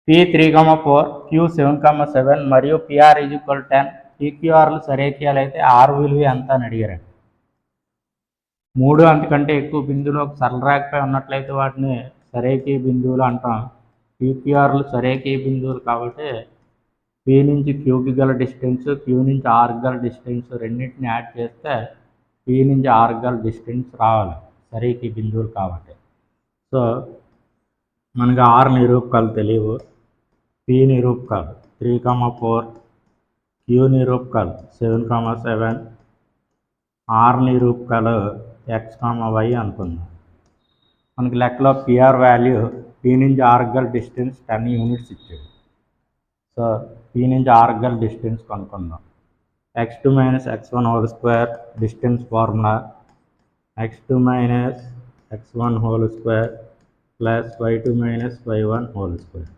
P3, 4, Q7, 7 మరియు PR 10. PQRలు సరేఖీయాలు అయితే R విలువ ఎంత అని అడిగారండి. 3 అంతకంటే ఎక్కువ బిందువులు ఒక సరళ రేఖపై ఉన్నట్లయితే వాటిని సరేఖీ బిందువులు అంటాం. PQRలు సరేఖీ బిందువులు కాబట్టి P నుంచి Qకి గల డిస్టెన్స్, Q నుంచి Rకి గల డిస్టెన్స్ రెండింటిని యాడ్ చేస్తే P నుంచి Rకి గల డిస్టెన్స్ రావాలి సరేఖీ బిందువులు కాబట్టి. సో మనకి R నిరూపకాలు తెలియవు, P నిరూపకాలు 3, 4, Q నిరూపకాలు 7, 7, R నిరూపకాలు x, y అనుకుందాం. మనకి లెక్కలో PR వాల్యూ P నుంచి R గల డిస్టెన్స్ 10 యూనిట్స్ ఇచ్చాడు. సో P నుంచి R గల డిస్టెన్స్ కనుక్కుందాం. x2 - x1 whole square distance formula x2 - x1 whole square plus y2 - y1 whole square.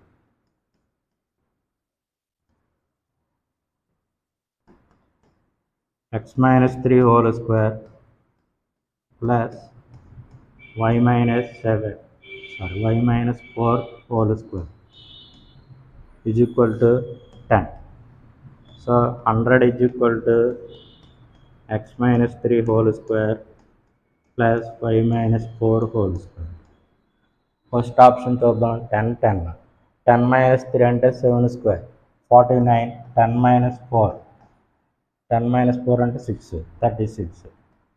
x - 3 whole square plus y - 4 whole square is equal to 10. So 100 is equal to x - 3 whole square plus y - 4 whole square. First option చూద్దాం. 10, 10. 10 - 3 అంటే 7 square 49. 10 - 4 అంటే 6 36.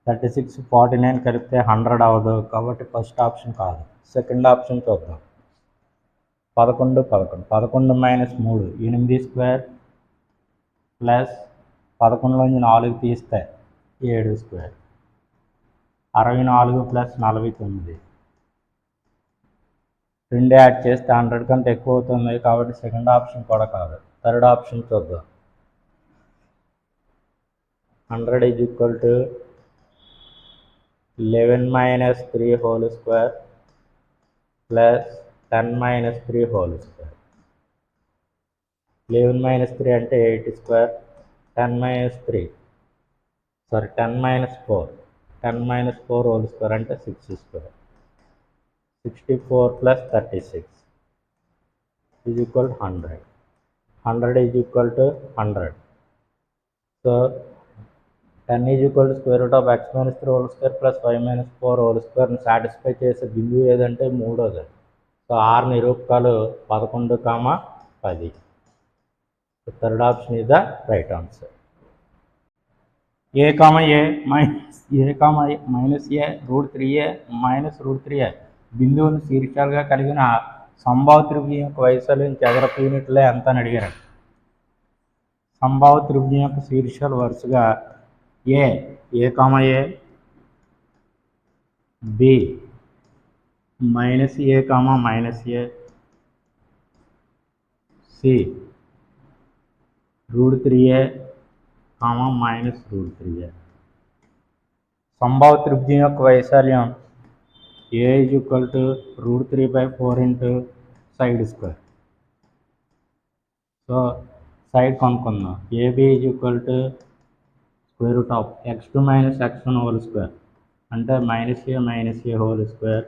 36 49 కలిపితే 100 అవ్వదు కాబట్టి first option కాదు. Second option చూద్దాం. 11 - 3 8 square plus 11లోంచి 4 తీస్తే 7 square 64 plus 49 2 add చేస్తే 100 కంటే ఎక్కువ అవుతుంది కాబట్టి సెకండ్ ఆప్షన్ కూడా కాదు. థర్డ్ ఆప్షన్ చూద్దాం. 100 is equal to 11 - 3 whole square plus 10 - 3 whole square. 11 - 3 అంటే 8 square 10 - 4 10 - 4 whole square అంటే 6 square 64 plus 36 is equal to 100. 100 is equal to 100. So 10 is equal to square root of x - 3 whole square plus y - 4 whole square ని satisfy చేసే బిందువు ఏదంటే మూడోది. So R నిరూపకాలు 11, 10. Third option is the right answer. A, -a √3a బిందువును శీర్షాలుగా కలిగిన సంభావ్య త్రిభుజం యొక్క వైశాల్యం చదరపు యూనిట్లే ఎంత అని అడిగారు. సంభావ్య త్రిభుజం యొక్క శీర్షాలు వరుసగా A, B -a, C √3a, -√3a. సంభావ్య త్రిభుజం యొక్క వైశాల్యం A is equal to √3/4 into side square. So side కనుక్కుందాం. AB is equal to square root of x2 - x1 whole square అంటే -a whole square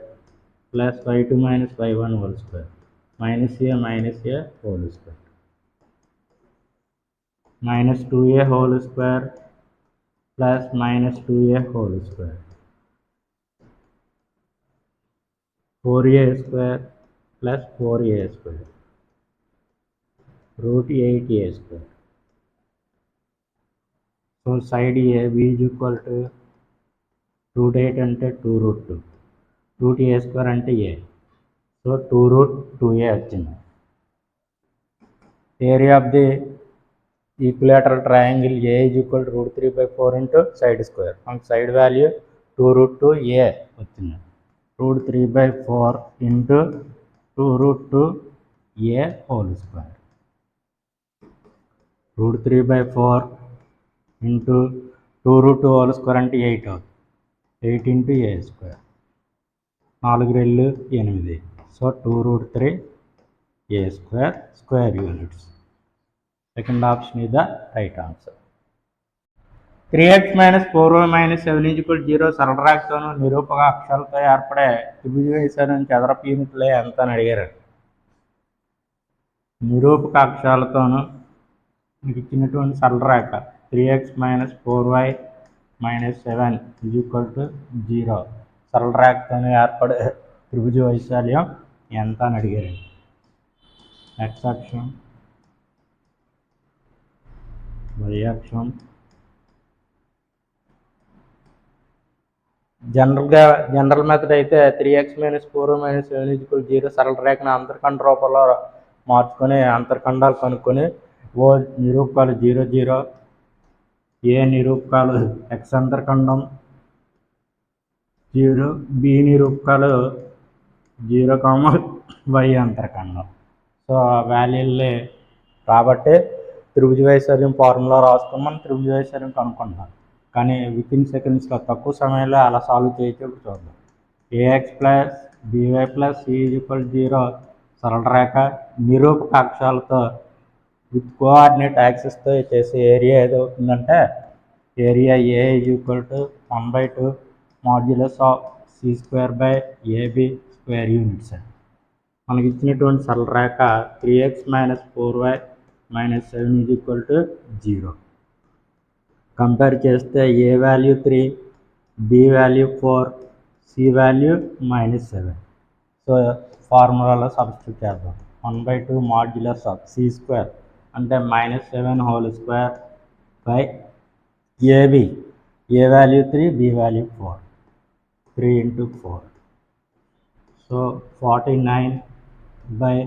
plus y2 - y1 whole square -a whole square -2a whole square plus -2a whole square 4a square plus 4a square √8a square. So side AB is equal to √8 అంటే 2√2 √a square అంటే a. So 2√2a వచ్చింది. Area of the equilateral triangle A is equal to √3/4 into side square. మనకు side value 2√2a వచ్చింది. √3/4 into 2√2a whole square. √3/4 into 2√2 whole square అంటే 8 అవుతుంది. 8 into a square 4 రెళ్ళు 8. So 2√3a square square units. Second option is the right answer. 3x - 4y - 7 = 0 సరళ రేఖతోనూ నిరూపక అక్షాలతో ఏర్పడే త్రిభుజ వైశాల్యం చదరపు యూనిట్లే ఎంత అని అడిగారు. నిరూపక అక్షరాలతోనూ మీకు ఇచ్చినటువంటి సరళరేఖ 3x - 4y - 7 = 0 సరళరేఖతో ఏర్పడే త్రిభుజ వైశాల్యం ఎంత అని అడిగారండి. x అక్షం, y అక్షం. జనరల్ మెథడ్ అయితే 3x - 4y - 7 = 0 సరళరేఖను అంతర్ఖండ రూపంలో మార్చుకొని అంతర్ఖండాలు కనుక్కొని ఓ నిరూపకాలు 0, 0, ఏ నిరూపకాలు x అంతర్ఖండం 0, బి నిరూపకాలు 0, y అంతర్ఖండం. సో ఆ వాల్యూలే కాబట్టి త్రిభుజ వైశాల్యం ఫార్ములా రాసుకొని మనం త్రిభుజ వైశాల్యం కనుక్కుంటాం. కానీ వితిన్ సెకండ్స్లో తక్కువ సమయంలో అలా సాల్వ్ చేయొచ్చు. చూద్దాం. ax + by + c = 0 సరళరేఖ నిరూపక అక్షాలతో విత్ కోఆర్డినేట్ యాక్సిస్తో చేసే ఏరియా ఏదవుతుందంటే area A = 1/2 |c²/ab square units. మనకి ఇచ్చినటువంటి సరళరేఖ 3x - 4y - 7 = 0. కంపేర్ చేస్తే a value 3, b value 4, c value -7. So ఫార్ములాలో సబ్స్టిట్యూట్ చేద్దాం. 1/2 |c² అంటే -7² ab. a value 3, b value 4, 3 × 4. So 49/2 3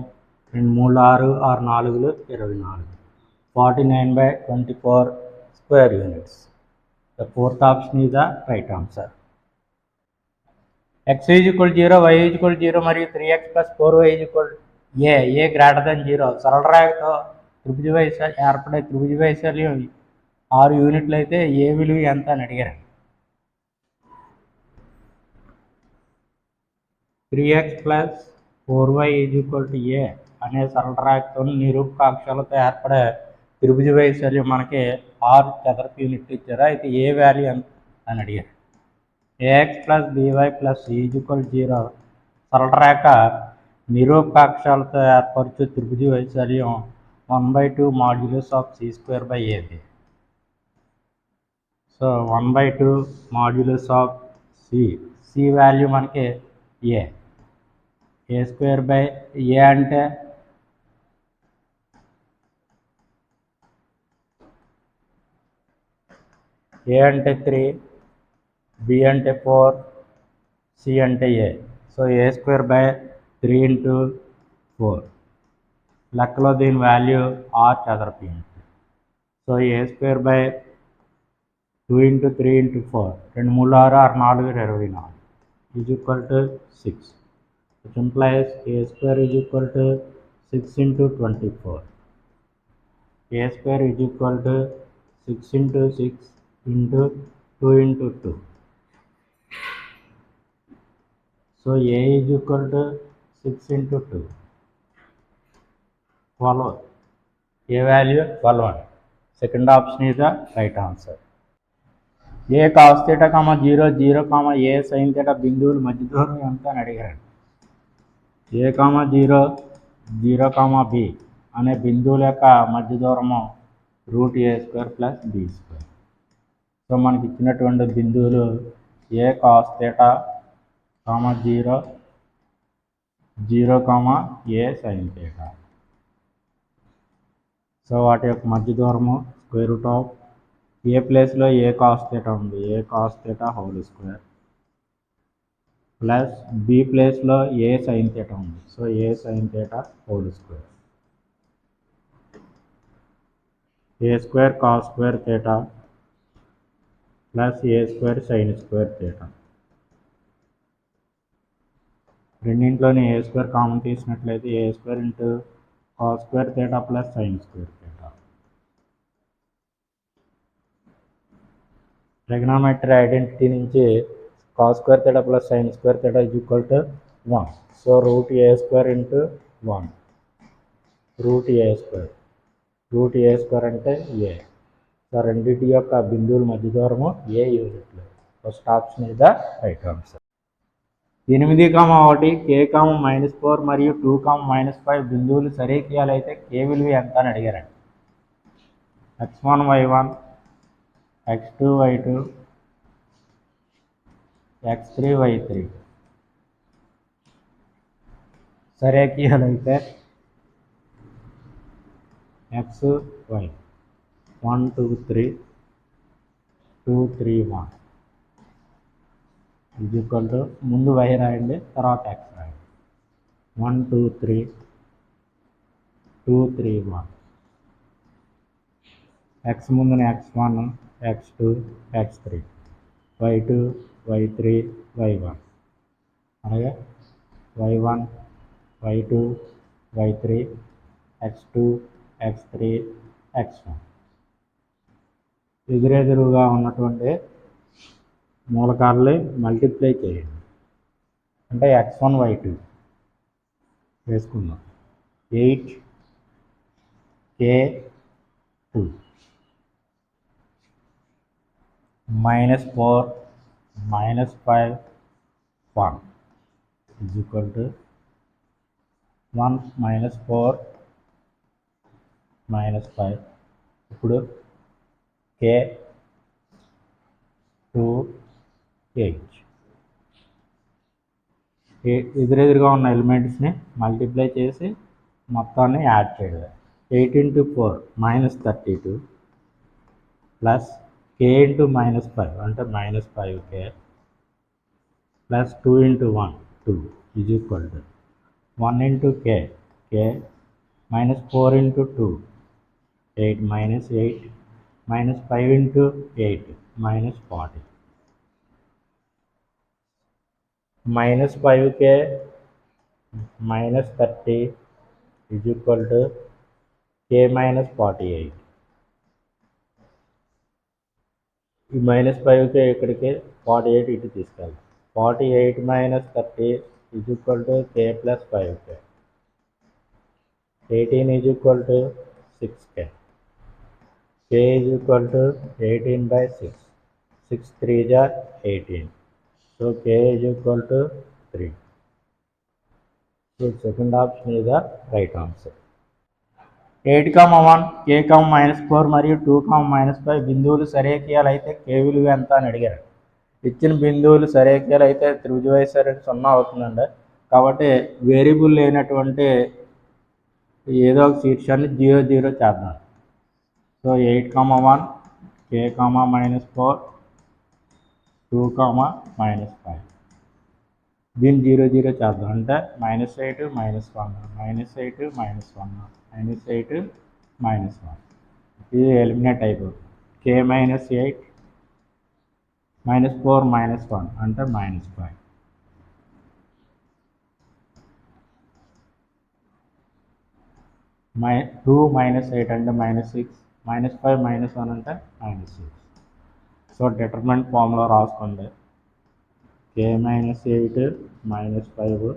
6 6 4 24 49/24 square units. The fourth option is the right answer. x = 0, y = 0 మరియు 3x + 4y = a greater than 0 సరళరేఖతో త్రిభుజ వైశాల్యం ఏర్పడే త్రిభుజ వైశాల్యం 6 యూనిట్లు అయితే ఏ విలువ ఎంత అని అడిగారు. 3x + 4y = a అనే సరళరేఖతో నిరూపక అక్షరాలతో ఏర్పడే త్రిభుజ వైశాల్యం మనకి 6 చదరపు యూనిట్లు ఇచ్చారు. అయితే ఏ వాల్యూ ఎంత అని అడిగారు. ax + by + c = 0 సరళరేఖ నిరూపక అక్షరాలతో ఏర్పరచు త్రిభుజ వైశాల్యం 1/2 |c²/ab. సో 1/2 |c వాల్యూ మనకి a²/a అంటే a అంటే 3, b అంటే 4, c అంటే a. సో a²/3 × 4 లెక్కలో దీని వాల్యూ 6 చదరపు యూనిట్లు. So a²/2 × 3 × 4 2 3 6 6 4 24 = 6. Which implies a² = 6 × 24. a² = 6 × 6 × 2 × 2. So a = 6 × 2 12. a value 12. Second option is the right answer. a cos θ, 0, 0, a sin θ బిందువుల మధ్య దూరం ఎంత అని అడిగారు. a, 0, 0, b అనే బిందువుల యొక్క మధ్య దూరము √a² + b². సో మనకి ఇచ్చినటువంటి బిందువులు a cos θ, 0, 0, a sin θ. So వాటి యొక్క మధ్య దూరము √a ప్లేస్లో a cos θ ఉంది, a cos θ² ప్లస్ b ప్లేస్లో a sin θ ఉంది, so a sin θ². a² cos² θ plus a² sin² θ. రెండింటిలోని a² కామన్ తీసినట్లయితే a² × cos² θ plus sin² θ. Trigonometry identity నుంచి cos² θ plus sin² θ = 1. So √a² × 1 √a². √a² అంటే a. So రెండింటి యొక్క బిందువుల మధ్య దూరము a యూనిట్లు. First option is the right answer. 8,1 k,-4 మరియు 2,-5 బిందువులు సరేఖీయాలైతే k విలువ ఎంత అని అడిగారండి. x1 y1 x2 y2 x3 y3 సరేఖీయాలైతే x y 1 2 3 2 3 1 is equal to ముందు y రాయండి, తర్వాత x రాయండి. 1 2 3 2 3 1 x ముందున x1 x2 x3 y2 y3 y1 అలాగే y1 y2 y3 x2 x3 x1 ఎదురెదురుగా ఉన్నటువంటి మూలకాలని మల్టిప్లై చేయండి. అంటే x1 y2 వేసుకుందాం. 8 k2 -4 -5 1 is equal to 1 -4 -5. ఇప్పుడు k 2 8 ఎదురెదురుగా ఉన్న ఎలిమెంట్స్ని మల్టిప్లై చేసి మొత్తాన్ని యాడ్ చేయడం. 8 × 4 -32 ప్లస్ k × -5 అంటే -5k plus 2 × 1 2 is equal to 1 × k -4 × 2 8 -8 -5 × 8 -40 -5k -30 is equal to k -48. ఈ -5k ఇక్కడికి 48 ఇటు తీసుకెళ్తాం. 48 -30 is equal to k + 5k. 18 is equal to 6k. k is equal to 18/6. 6 3s are 18. So k is equal to 3. So second option is the right answer. 8,1 k,-4 మరియు 2,-5 బిందువులు సరేఖీయాలైతే k విలువ ఎంత అని అడిగారు. ఇచ్చిన బిందువులు సరేఖీయాలైతే త్రిభుజ వైశాల్యం 0 అవుతుందండి. కాబట్టి వేరియబుల్ లేనటువంటి ఏదో ఒక శీర్షాన్ని 0 0 చేద్దాం. సో 8,1 k,-4 2,-5 దీన్ని 0 0 చేద్దాం. అంటే -8 -1 -8 -1 -8 -1 ఇది ఎలిమినేట్ అయిపోతుంది. k -8 -4 -1 అంటే -5 2 -8 అంటే -6 -5 -1 అంటే -6. సో డిటర్మినెంట్ ఫార్ములా రాసుకోండి. k -8 -5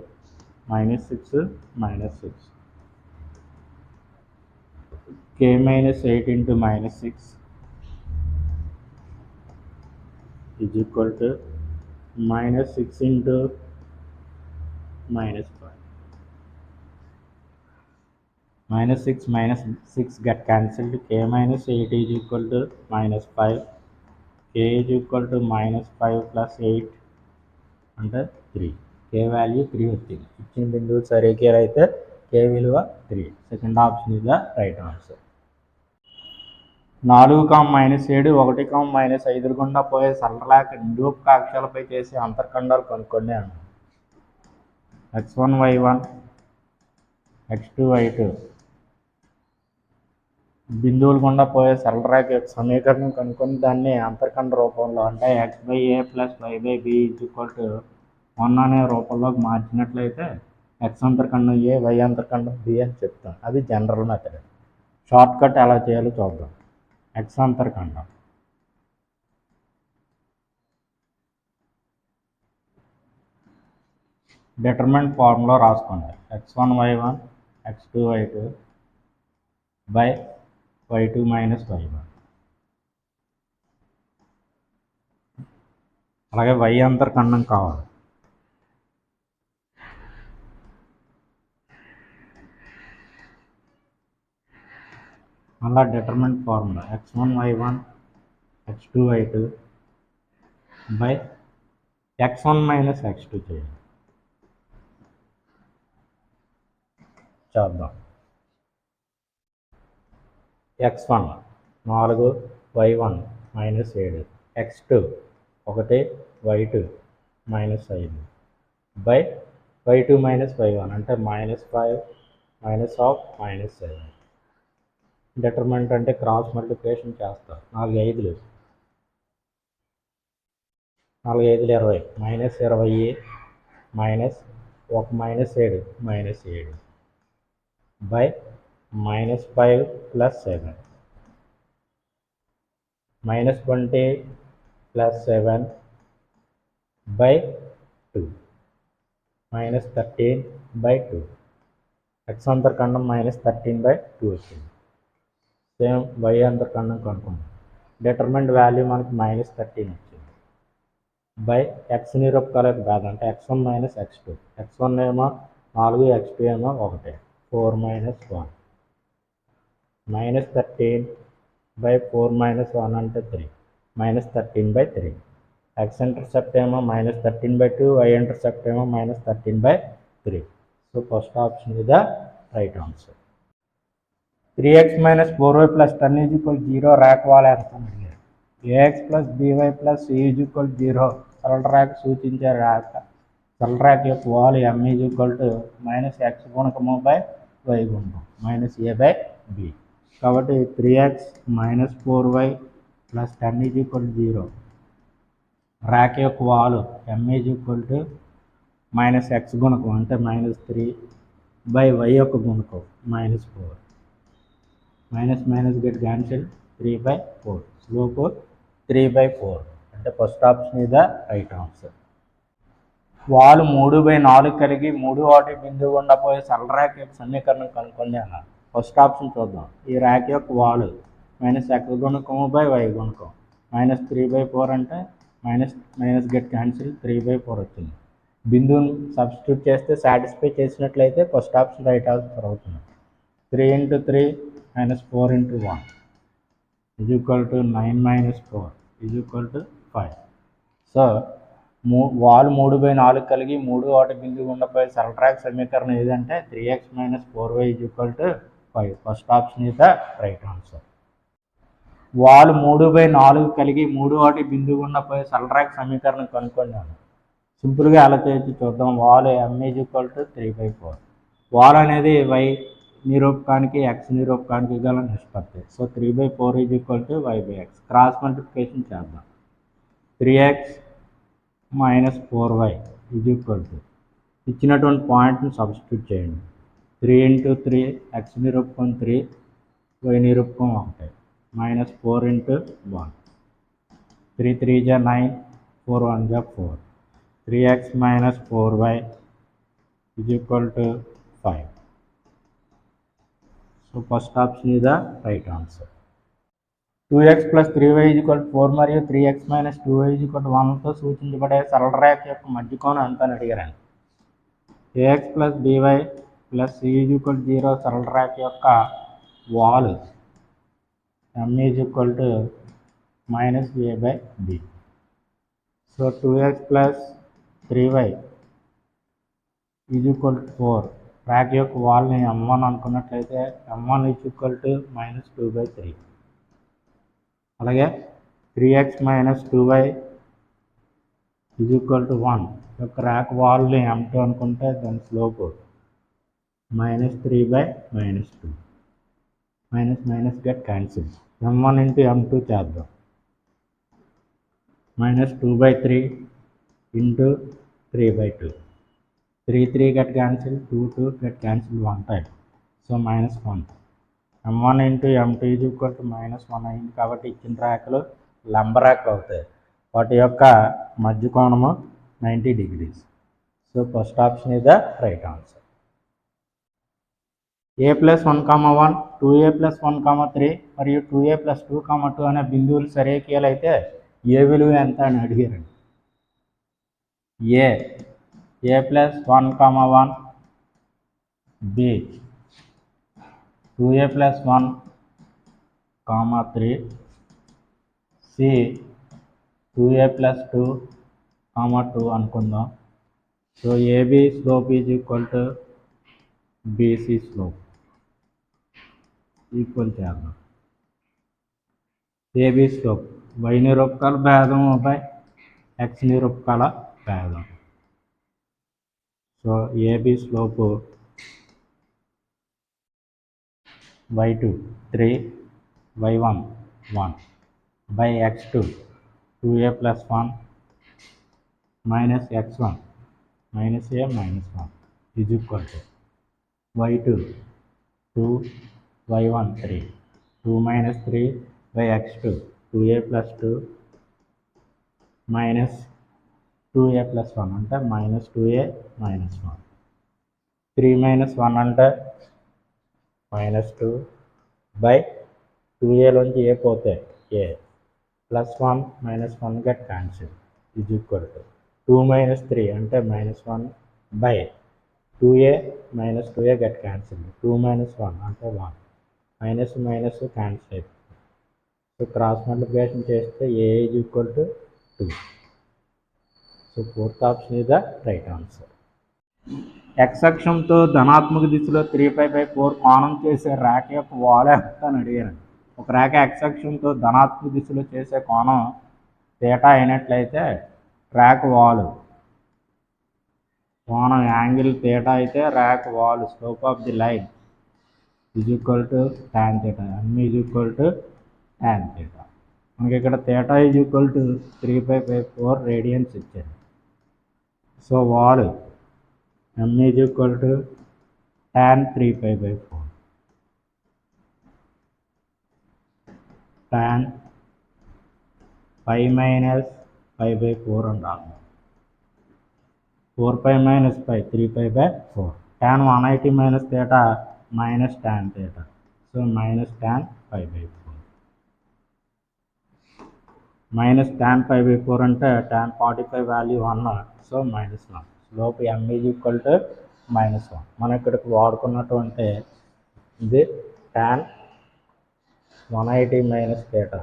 -6 -6 k -8 × -6 is equal to -6 × -5. -6 -6 get cancelled. k -8 is equal to -5. k is equal to -5 + 8 అంటే 3. k వాల్యూ 3 వచ్చింది. ఇచ్చిన బిందువు సరేఖీయాలైతే k విలువ 3. Second option is the right answer. 4, -7 1, -5 గుండా పోయే సరళరేఖ నిరూపక అక్షాలపై చేసే అంతర్ఖండాలు కనుక్కోండి అన్నాను. x1 y1 x2 y2 బిందువుల గుండా పోయే సరళరేఖ యొక్క సమీకరణం కనుక్కొని దాన్ని అంతర్ఖండ రూపంలో అంటే x/a + y/b = 1 అనే రూపంలోకి మార్చినట్లయితే x అంతర్ఖండం a y అంతర్ఖండం b అని చెప్తాం. అది జనరల్ మెథడ్. షార్ట్ కట్ ఎలా చేయాలో చూద్దాం. x అంతర్ఖండం డిటర్మినెంట్ ఫార్ములా రాసుకోండి. x1 y1 x2 y2 y2 - y1 అలాగే y అంతర్ఖండం కావాలి. మళ్ళీ determinant formula x1 y1 x2 y2 by x1 minus x2 చేయాలి. చేద్దాం. x1 4 y1 minus 7 x2 1 y2 minus 5 by y2 minus y1 అంటే -5 మైనస్ ఆఫ్ -7. డిటర్మినెంట్ అంటే cross multiplication చేస్తారు. 4 5 20 -20 minus 1 -7 by -5 plus 7 -20 plus 7 by 2 -13 by 2. x అంతర్ఖండం -13/2 వచ్చింది. Same y అంతర్ఖండం కనుక్కుందాం. Determinant value మనకి -13 వచ్చింది by x నిరూపకాలకు కాదు అంటే x1 మైనస్ x2. x1 ఏమో 4 x2 ఏమో 1 4 మైనస్ 1 -13 బై 4 మైనస్ 1 అంటే 3 -13/3. x ఇంటర్సెప్ట్ ఏమో -13/2 y ఇంటర్సెప్ట్ ఏమో -13/3. So first option is the right answer. 3x minus 4y plus 10 0 ర్యాక్ వాల్ ఎంత అడిగారు. ax plus by plus c 0 సరళ ర్యాక్ సూచించే ర్యాక్. సరళ ర్యాక్ యొక్క వాల్ m -x గుణకము బై y గుణకం -a/b. కాబట్టి 3x minus 4y plus 10 0 rack యొక్క వాలు m -x గుణకం అంటే -3 బై y యొక్క గుణకం -4. Minus get cancel 3/4. స్లోప్ 3/4 అంటే first option is the right answer. వాలు 3/4 కలిగి 3 వాటి బిందువు గుండా పోయే సరళ రేఖ యొక్క సమీకరణం కనుక్కోండి అన్నారు. ఫస్ట్ ఆప్షన్ చూద్దాం. ఈ రేఖ యొక్క వాలు -x గుణకము బై y గుణకం -3/4 అంటే మైనస్ గెట్ క్యాన్సిల్ 3/4 వచ్చింది. బిందువుని సబ్స్టిట్యూట్ చేస్తే సాటిస్ఫై చేసినట్లయితే ఫస్ట్ ఆప్షన్ రైట్ ఆన్సర్ అవుతుంది. 3 × 3 -4 × 1 is equal to 9 - 4 is equal to 5. So వాలు 3/4 కలిగి 3 వాటి బిందువు గుండా సరళ రేఖ సమీకరణం ఏదంటే 3x - 4y is equal to 5. First option is the right answer. వాలు 3/4 కలిగి 3 వాటి బిందువు గుండా సరళ రేఖ సమీకరణం కనుక్కోండి. సింపుల్గా ఎలా చేయొచ్చు చూద్దాం. వాలు m is equal to 3/4. Wall అనేది y నిరూపకానికి x నిరూపకానికి గల నిష్పత్తి. So 3/4 is equal to y/x. Cross multiplication చేద్దాం. 3x - 4y is equal to ఇచ్చినటువంటి పాయింట్ని సబ్స్టిట్యూట్ చేయండి. 3 × 3 x నిరూపకం 3 y నిరూపకం 1 -4 × 1 3 3 = 9 4 1 = 4. 3x - 4y is equal to 5. So first option is the right answer. 2x + 3y is equal to 4 మరియు 3x - 2y is equal to 1తో సూచించబడే సరళ రేఖ యొక్క మధ్యకోణం ఎంత అని అడిగారండి. ax + by + c 0 సరళ రేఖ యొక్క వాలు m is equal to -a/b. So 2x + 3y is equal to 4. రేఖ యొక్క వాల్ని m1 అనుకున్నట్లయితే m1 is equal to -2/3. అలాగే 3x - 2y is equal to 1 యొక్క రేఖ వాల్ని m2 అనుకుంటే దాని slope -3/-2. Minus get cancel. m1 × m2 చేద్దాం. -2/3 × 3/2. 3 3 get cancel 2 2 get cancel 1 time. So -1. m1 × m2 is equal to -1 అయింది. కాబట్టి ఇచ్చిన రేఖలు లంబ రేఖలు అవుతాయి. వాటి యొక్క మధ్య కోణము 90 degrees. So first option is the right answer. a + 1, 1 2a + 1, 3 మరియు 2a + 2, 2 అనే బిందువులు సరేఖీయాలు అయితే ఏ విలువ ఎంత అని అడిగారండి. a + 1, 1 b 2a + 1, comma 3 C 2a plus 2 comma 2 అనుకుందాం. So AB slope is equal to BC slope equal చేద్దాం. ఏబి స్లోప్ y నిరూపకాల భేదం బై x నిరూపకాల భేదం. So AB slope y2 3 y1 1 by x2 2a plus 1 minus x1 minus a minus 1 is equal to y2 2 y1 3 2 minus 3 by x2 2a plus 2 minus 2a plus 1 అంటే minus 2a minus 1 3 minus 1 అంటే minus 2 by 2a లోంచి a పోతే a plus 1 minus 1 get cancel is equal to 2 minus 3 అంటే minus 1 by 2a minus 2a get cancel 2 minus 1 అంటే 1 minus minus cancel అయిపోతుంది. So cross multiplication చేస్తే a is equal to 2. So fourth option is the right answer. x అక్షంతో ధనాత్మక దిశలో 3π/4 కోణం చేసే రేఖ యొక్క వాలు ఎంత అని అడిగారు. ఒక రేఖ x అక్షంతో ధనాత్మక దిశలో చేసే కోణం θ అయినట్లయితే రేఖ వాలు కోణం యాంగిల్ θ అయితే రేఖ వాలు slope of the line is equal to tan θ m is equal to tan θ. మనకి ఇక్కడ θ ఈజ్ ఈక్వల్ టు 3π/4 రేడియన్స్ ఇచ్చారు. సో వాలు m is equal to tan 3π/4 tan pi minus pi/4 ఉండాలి. 4π minus pi 3π/4 tan 180 minus theta minus tan theta. So minus tan pi/4 minus tan pi/4 అంటే tan 45 value 1 so minus 1 slope m is equal to -1. మనం ఇక్కడికి వాడుకున్నటువంటి ఇది tan 180 minus θ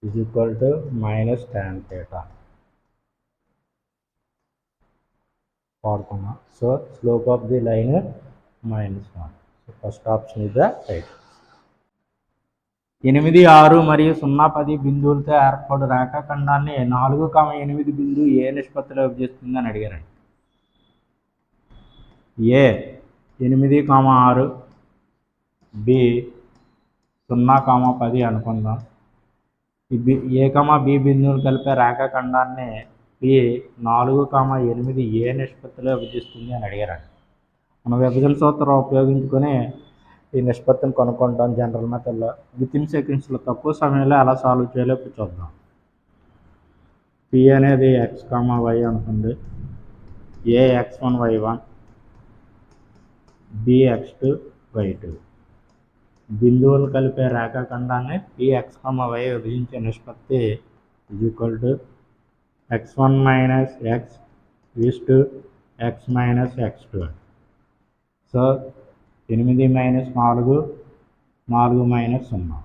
is equal to minus tan θ వాడుకున్నాం. So slope of the line -1. So first option is the right. 8, 6 మరియు 0, 10 బిందువులతో ఏర్పడు రేఖాఖండాన్ని 4, 8 బిందువు ఏ నిష్పత్తిలో విభజిస్తుందని అడిగారండి. ఏ 8, 6 బి 0, 10 అనుకుందాం. ఏ, బి బిందువులు కలిపే రేఖాఖండాన్ని బి 4, 8 ఏ నిష్పత్తిలో విభజిస్తుంది అని అడిగారండి. మనం విభజన సూత్రం ఉపయోగించుకొని ఈ నిష్పత్తిని కనుక్కుంటాం జనరల్ మెథడ్లో. వితిన్ సెకండ్స్లో తక్కువ సమయంలో ఎలా సాల్వ్ చేయాలో ఇప్పుడు చూద్దాం. పి అనేది x, y అనుకుంది. ఏ x1 y1 B x2 y2 బిందువులు కలిపే రేఖాఖండాన్ని పి x, y విభజించే నిష్పత్తి is equal to x1 minus x is to x minus x2. So 8 minus 4 4 minus 0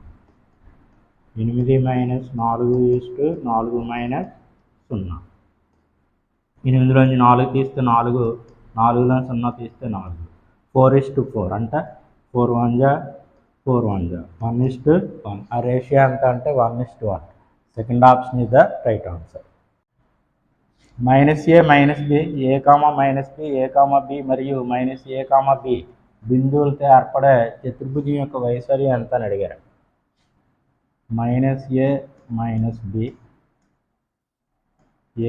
8 minus 4 is to 4 minus 0. 8లోంచి 4 తీస్తే 4, 4లోంచి 0 తీస్తే 4. 4:4 అంటే 4 1 జా 4 1 జా 1:1. ఆ రేషియో ఎంత అంటే 1:1. Second option is the right answer. -a minus B A minus B A B మరియు -a B బిందువులతో ఏర్పడే చతుర్భుజం యొక్క వైశాల్యం ఎంత అని అడిగారు. -a minus B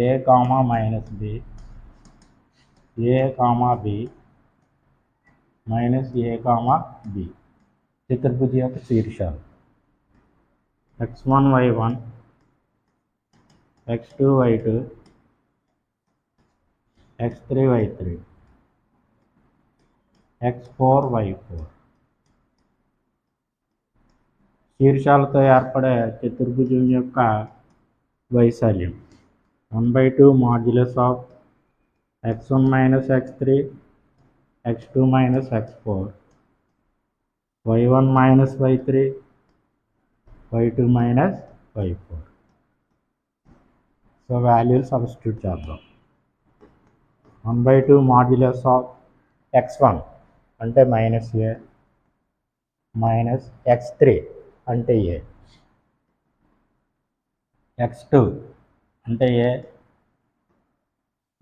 A minus B A B -a B చతుర్భుజం యొక్క శీర్షాలు x1 y1 x2 y2 x3 y3 x4 y4 శీర్షాలతో ఏర్పడే చతుర్భుజం యొక్క వైశాల్యం 1/2 modulus of x1 minus x3 x2 minus x4 y1 minus y3 y2 minus y4. So వాల్యూలు substitute చేద్దాం. 1/2 modulus of x1 అంటే మైనస్ ఏ మైనస్ x3 అంటే ఏ, x2 అంటే ఏ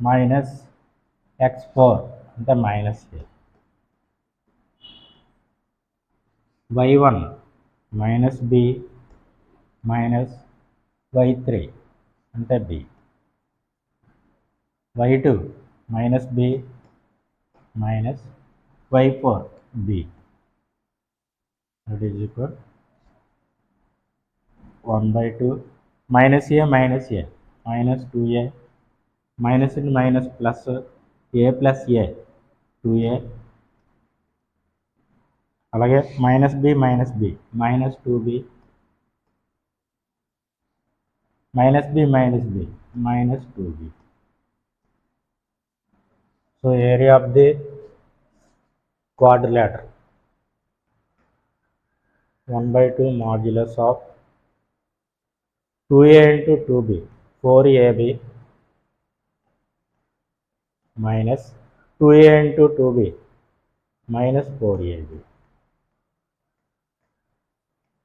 minus x4 అంటే minus A, y1 minus B minus y3 అంటే B, y2 minus B minus y4 B. That is equal 1/2 minus A minus 2a minus into minus plus A plus A 2a, అలాగే minus B minus 2b minus B minus 2b. So area of the quadrilateral 1/2 modulus of 2a into 2b 4ab minus 2a into 2b minus 4ab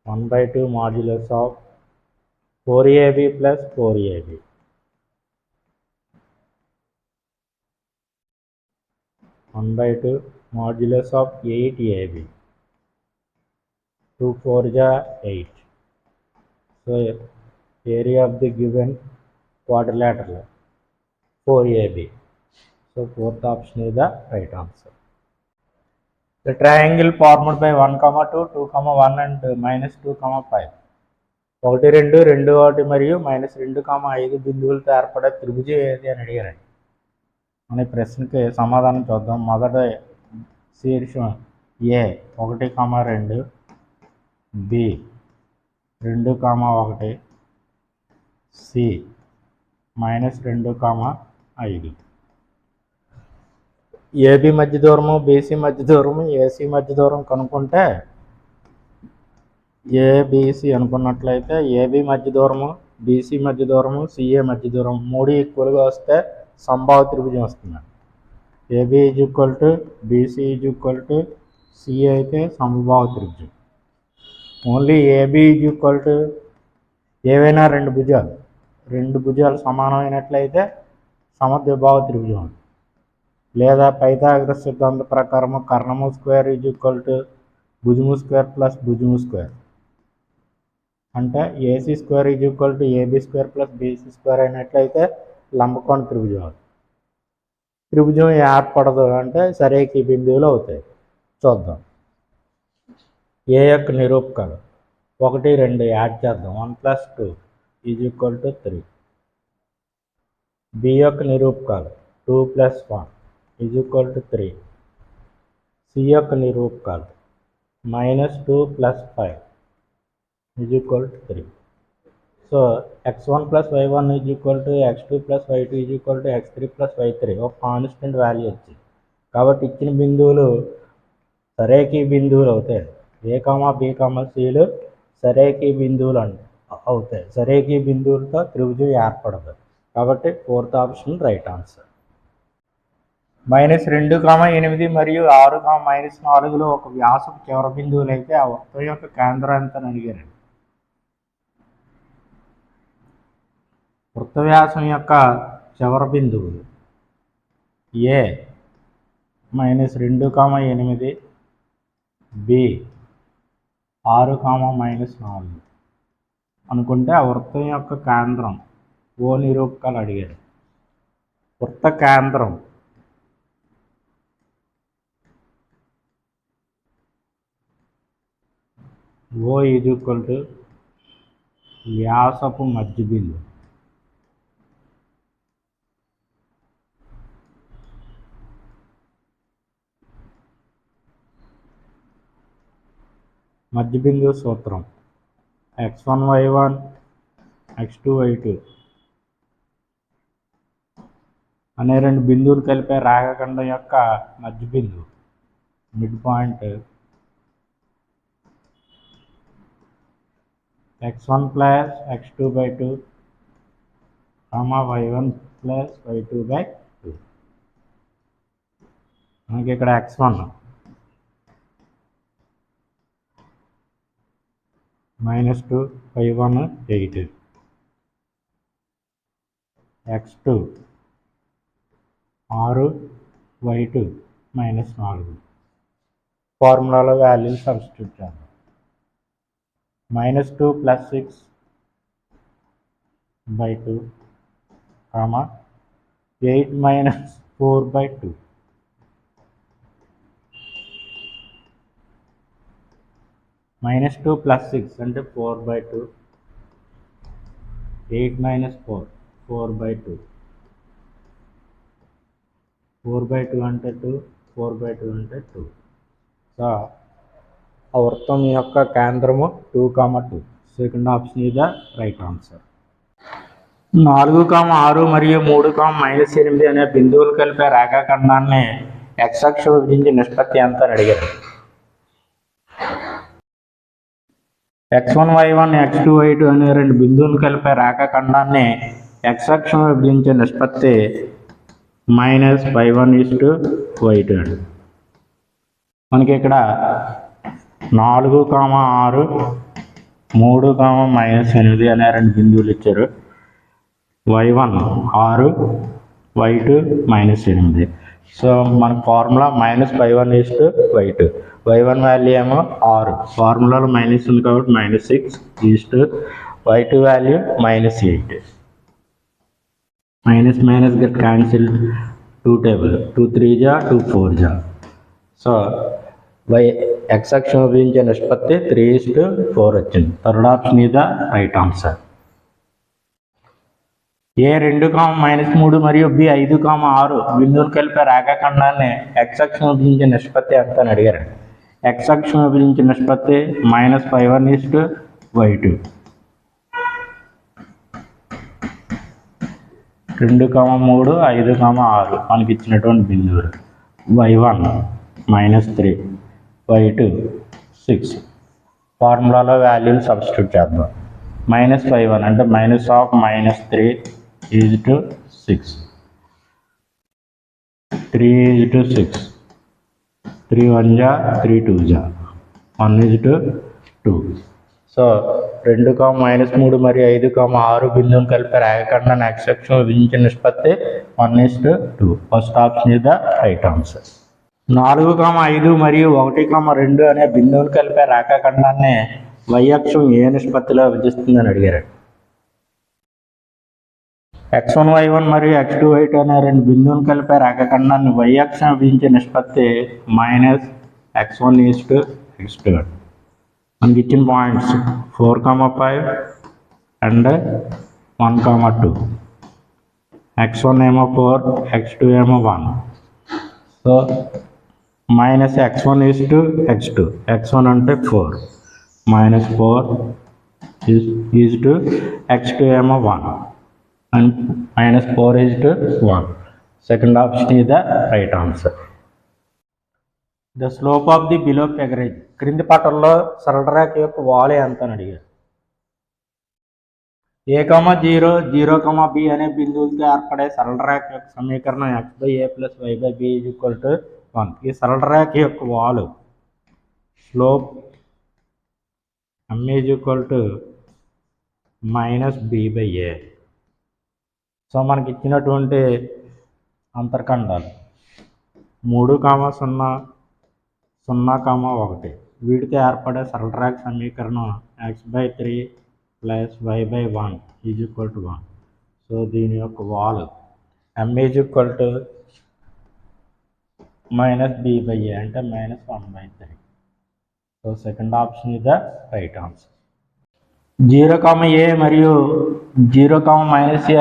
1/2 modulus of 4ab plus 4ab 1/2 modulus of 8ab 2 4 ja 8. So area of the given quadrilateral 4ab. So fourth option is the right answer. The triangle formed by 1, 2, 2, 1 and minus 2, 5 1 2 2 1 మరియు minus 2, 5 బిందువులతో ఏర్పడే త్రిభుజం ఏది అని అడిగారండి. మన ప్రశ్నకి సమాధానం చూద్దాం. మొదట శీర్షం ఏ 1, 2 బి 2, 1 సి మైనస్ 2, 5. ఏబి మధ్య దూరము బీసీ మధ్య దూరము ఏసీ మధ్య దూరం కనుక్కుంటే ఏబిసి అనుకున్నట్లయితే ఏబి మధ్య దూరము బీసీ మధ్య దూరము సిఏ మధ్య దూరం 3 ఈక్వల్గా వస్తే సంభావ్య త్రిభుజం వస్తుంది. AB is equal to BC is equal to CA అయితే సంభావ్య త్రిభుజం. Only AB is equal to ఏవైనా రెండు భుజాలు సమానమైనట్లయితే సమద్విబాహు త్రిభుజం, లేదా పైథాగరస్ సిద్ధాంత ప్రకారము కర్ణము స్క్వేర్ ఈజ్ ఈక్వల్ టు భుజము స్క్వేర్ ప్లస్ భుజము స్క్వేర్ అంటే AC square is equal to AB square plus BC square అయినట్లయితే లంబకోణ త్రిభుజం. త్రిభుజం ఏర్పడదు అంటే సరేకి బిందువులు అవుతాయి. చూద్దాం. ఏ యొక్క నిరూపకాలు 1 2 యాడ్ చేద్దాం. 1 + 2 ఈజ్ ఈక్వల్ టు 3. బి యొక్క నిరూపకాలు 2 + 1 ఈజ్ ఈక్వల్ టు 3. సి యొక్క నిరూపకాలు -2 + 5 is equal to 3. So x1 + y1 is equal to x2 + y2 is equal to x3 + y3 ఒక కాన్స్టెంట్ వాల్యూ వచ్చింది. కాబట్టి ఇచ్చిన బిందువులు సరేకి బిందువులు అవుతాయి. ఏ బి సిలు సరేకి బిందువులు అవుతాయి. సరేకి బిందువులతో త్రిభుజం ఏర్పడదు. కాబట్టి ఫోర్త్ ఆప్షన్ రైట్ ఆన్సర్. -2, 8 మరియు 6, -4లో ఒక వ్యాసపు చివరి బిందువులు అయితే ఆ వృత్తం యొక్క కేంద్రం ఎంత అని అడిగారండి. వృత్త వ్యాసం యొక్క చివరి బిందువులు ఏ -2, 8 బి 6, -4 అనుకుంటే ఆ వృత్తం యొక్క కేంద్రం ఓ నిరూపకాలు అడిగారు. వృత్త కేంద్రం ఓ ఈజ్ ఈక్వల్ టు వ్యాసపు మధ్య బిందువు. మధ్య బిందువు సూత్రం x1 y1 x2 y2 అనే రెండు బిందువులు కలిపే రేఖాఖండం యొక్క మధ్య బిందువు mid point x1 plus x2 by 2 comma y1 plus y2 by 2. మనకి ఇక్కడ x1 -2 y1 8, x2 6 y2 -4. ఫార్ములాలో values substitute చేద్దాం. -2 plus 6 by 2 comma 8 minus 4 by 2. -2 plus 6 అంటే 4 by 2, 8 minus 4 4 by 2, 4 by 2 అంటే 2, 4 by 2 అంటే 2. సో ఆ వృత్తం యొక్క కేంద్రము 2, 2. Second option is the right answer. 4, 6 మరియు 3, -8 అనే బిందువులు కలిపే రేఖాఖండాన్ని x అక్షం విభజించే నిష్పత్తి ఎంత అని అడిగారు. x1 y1 x2 y2 అనే రెండు బిందువులు కలిపే రేఖాఖండాన్ని x అక్షం విభజించే నిష్పత్తి -y1:y2 అండి. మనకి ఇక్కడ 4, 6, 3, -8 అనే రెండు బిందువులు ఇచ్చారు. y1 6, y2 -8. సో మన ఫార్ములా -y1:y2. y1 వాల్యూ ఏమో 6, ఫార్ములాలో మైనస్ ఉంది కాబట్టి -6 y2 value -8. Minus get cancel, 2 table 2 3 జా 2 4 జా. సో x అక్షం విభజించే నిష్పత్తి 3:4 వచ్చింది. Third option is the right answer. A 2, -3 మరియు B 5, 6 బిందువులు కలిపే రేఖాఖండాన్ని x అక్షం విభజించే నిష్పత్తి ఎంత అని అడిగారు. x అక్షం విభజించే నిష్పత్తి -y1:y2. 2, 3, 5, 6 మనకి ఇచ్చినటువంటి బిందువులు. y1 -3, y2 6. ఫార్ములాలో వాల్యూలు సబ్స్టిట్యూట్ చేద్దాం. -y1 అంటే -3 6. 3:6. 3 1 జా 3 2 జా 1:2. సో 2, -3 మరియు 5, 6 బిందువులు కలిపే రేఖాఖండాన్ని x అక్షం విభజించే నిష్పత్తి 1:2. First option is the right answer. 4, 5 మరియు 1, 2 అనే బిందువులు కలిపే రేఖాఖండాన్ని y అక్షం ఏ నిష్పత్తిలో విభజిస్తుందని అడిగారు. x1 y1 మరియు x2 y2 అనే రెండు బిందువులు కలిపే రేఖాఖండాన్ని y అక్షం విభజించే నిష్పత్తి -x1:x2. మనకి ఇచ్చిన పాయింట్స్ 4, 5 అండ్ 1, 2. x1 ఏమో 4, x2 ఏమో 1. So -x1:x2. x1 అంటే 4 -4 x2 ఏమో 1 and -4:1. Second option is the right answer. The slope of the below pegage. క్రింది పటంలో సరళ రేఖ యొక్క వాలు ఎంత అని అడిగారు. a, 0, 0, b అనే బిందువులతో ఏర్పడే సరళ రేఖ యొక్క సమీకరణం x/a + y/b = 1. ఈ సరళ రేఖ యొక్క వాలు స్లోప్ m - b/a. సో మనకి ఇచ్చినటువంటి అంతర్ఖండాలు 3, 0, 0, 1 వీటితో ఏర్పడే సరళ రేఖ సమీకరణం x/3 + y/1 = 1. సో దీని యొక్క వాలు m - b/a అంటే -1/3. So second option is the right answer. 0, a మరియు 0, -a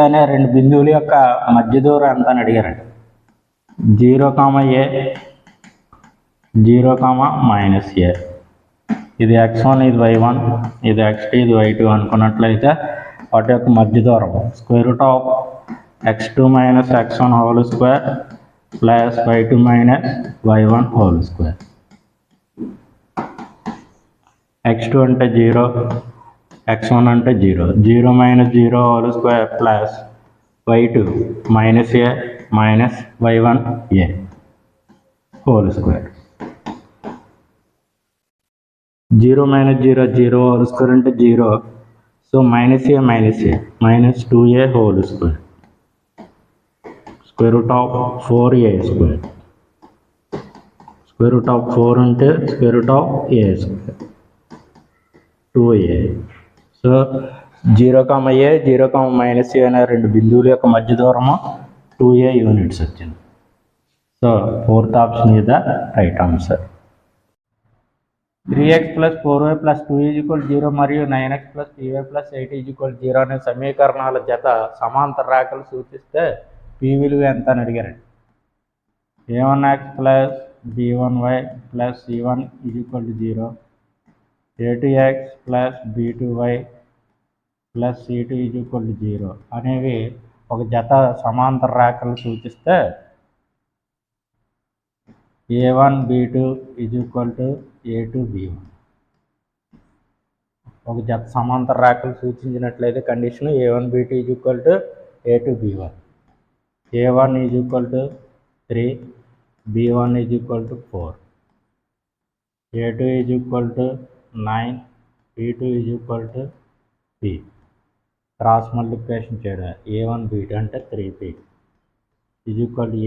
అనే రెండు బిందువుల యొక్క మధ్య దూరం ఎంత అని అడిగారండి. 0, a 0, -a ఇది x1 ఇది y1 ఇది x2 ఇది y2 అనుకున్నట్లయితే వాటి యొక్క మధ్య దూరం √x2 - x1 whole square + y2 - y1 whole square. x2 అంటే 0, x1 అంటే 0, 0 minus 0 whole square plus y2 minus a minus y1 a whole square. 0 minus 0 0 whole square అంటే 0, so minus a minus 2a whole square square root of 4a square. Square root of 4 అంటే square root of a square 2a. So 0, a 0, minus a అనే రెండు బిందువుల యొక్క మధ్య దూరము 2a units వచ్చింది. So fourth option is the right answer. 3x plus 4y plus 2 0 మరియు 9x plus 3y plus 8 0 అనే సమీకరణాల జత సమాంతర రేఖలు సూచిస్తే p విలువ ఎంత అని అడిగారండి. a1x plus b1y plus c1 0, a2x plus b2y plus c2 0 అనేవి ఒక జత సమాంతర రేఖలు సూచిస్తే a1 b2 a2 b1 ఒక జత సమాంతర రేఖలు సూచించినట్లయితే condition a1 b2 a2 b1. a1 3, b1 4, a2 9, b2 p. Cross multiplication చేయడం a1 b2 అంటే 3p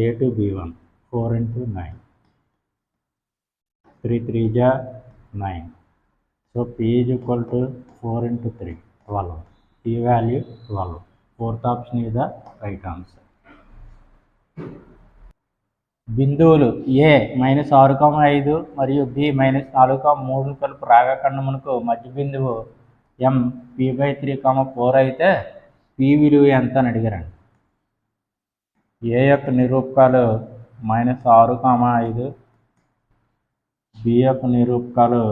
a2 b1 4 into 9, 3 3 जा 9. So p 4 into 3 12. P value 12. Fourth option is the right answer. బిందువులు a -6,5 మరియు b -4,3 కలుపు రేఖాఖండమునకు మధ్య బిందువు m p/3, 4 అయితే p విలువ ఎంత అని అడిగారండి. a యొక్క నిరూపకాలు -6,5, b యొక్క నిరూపకాలు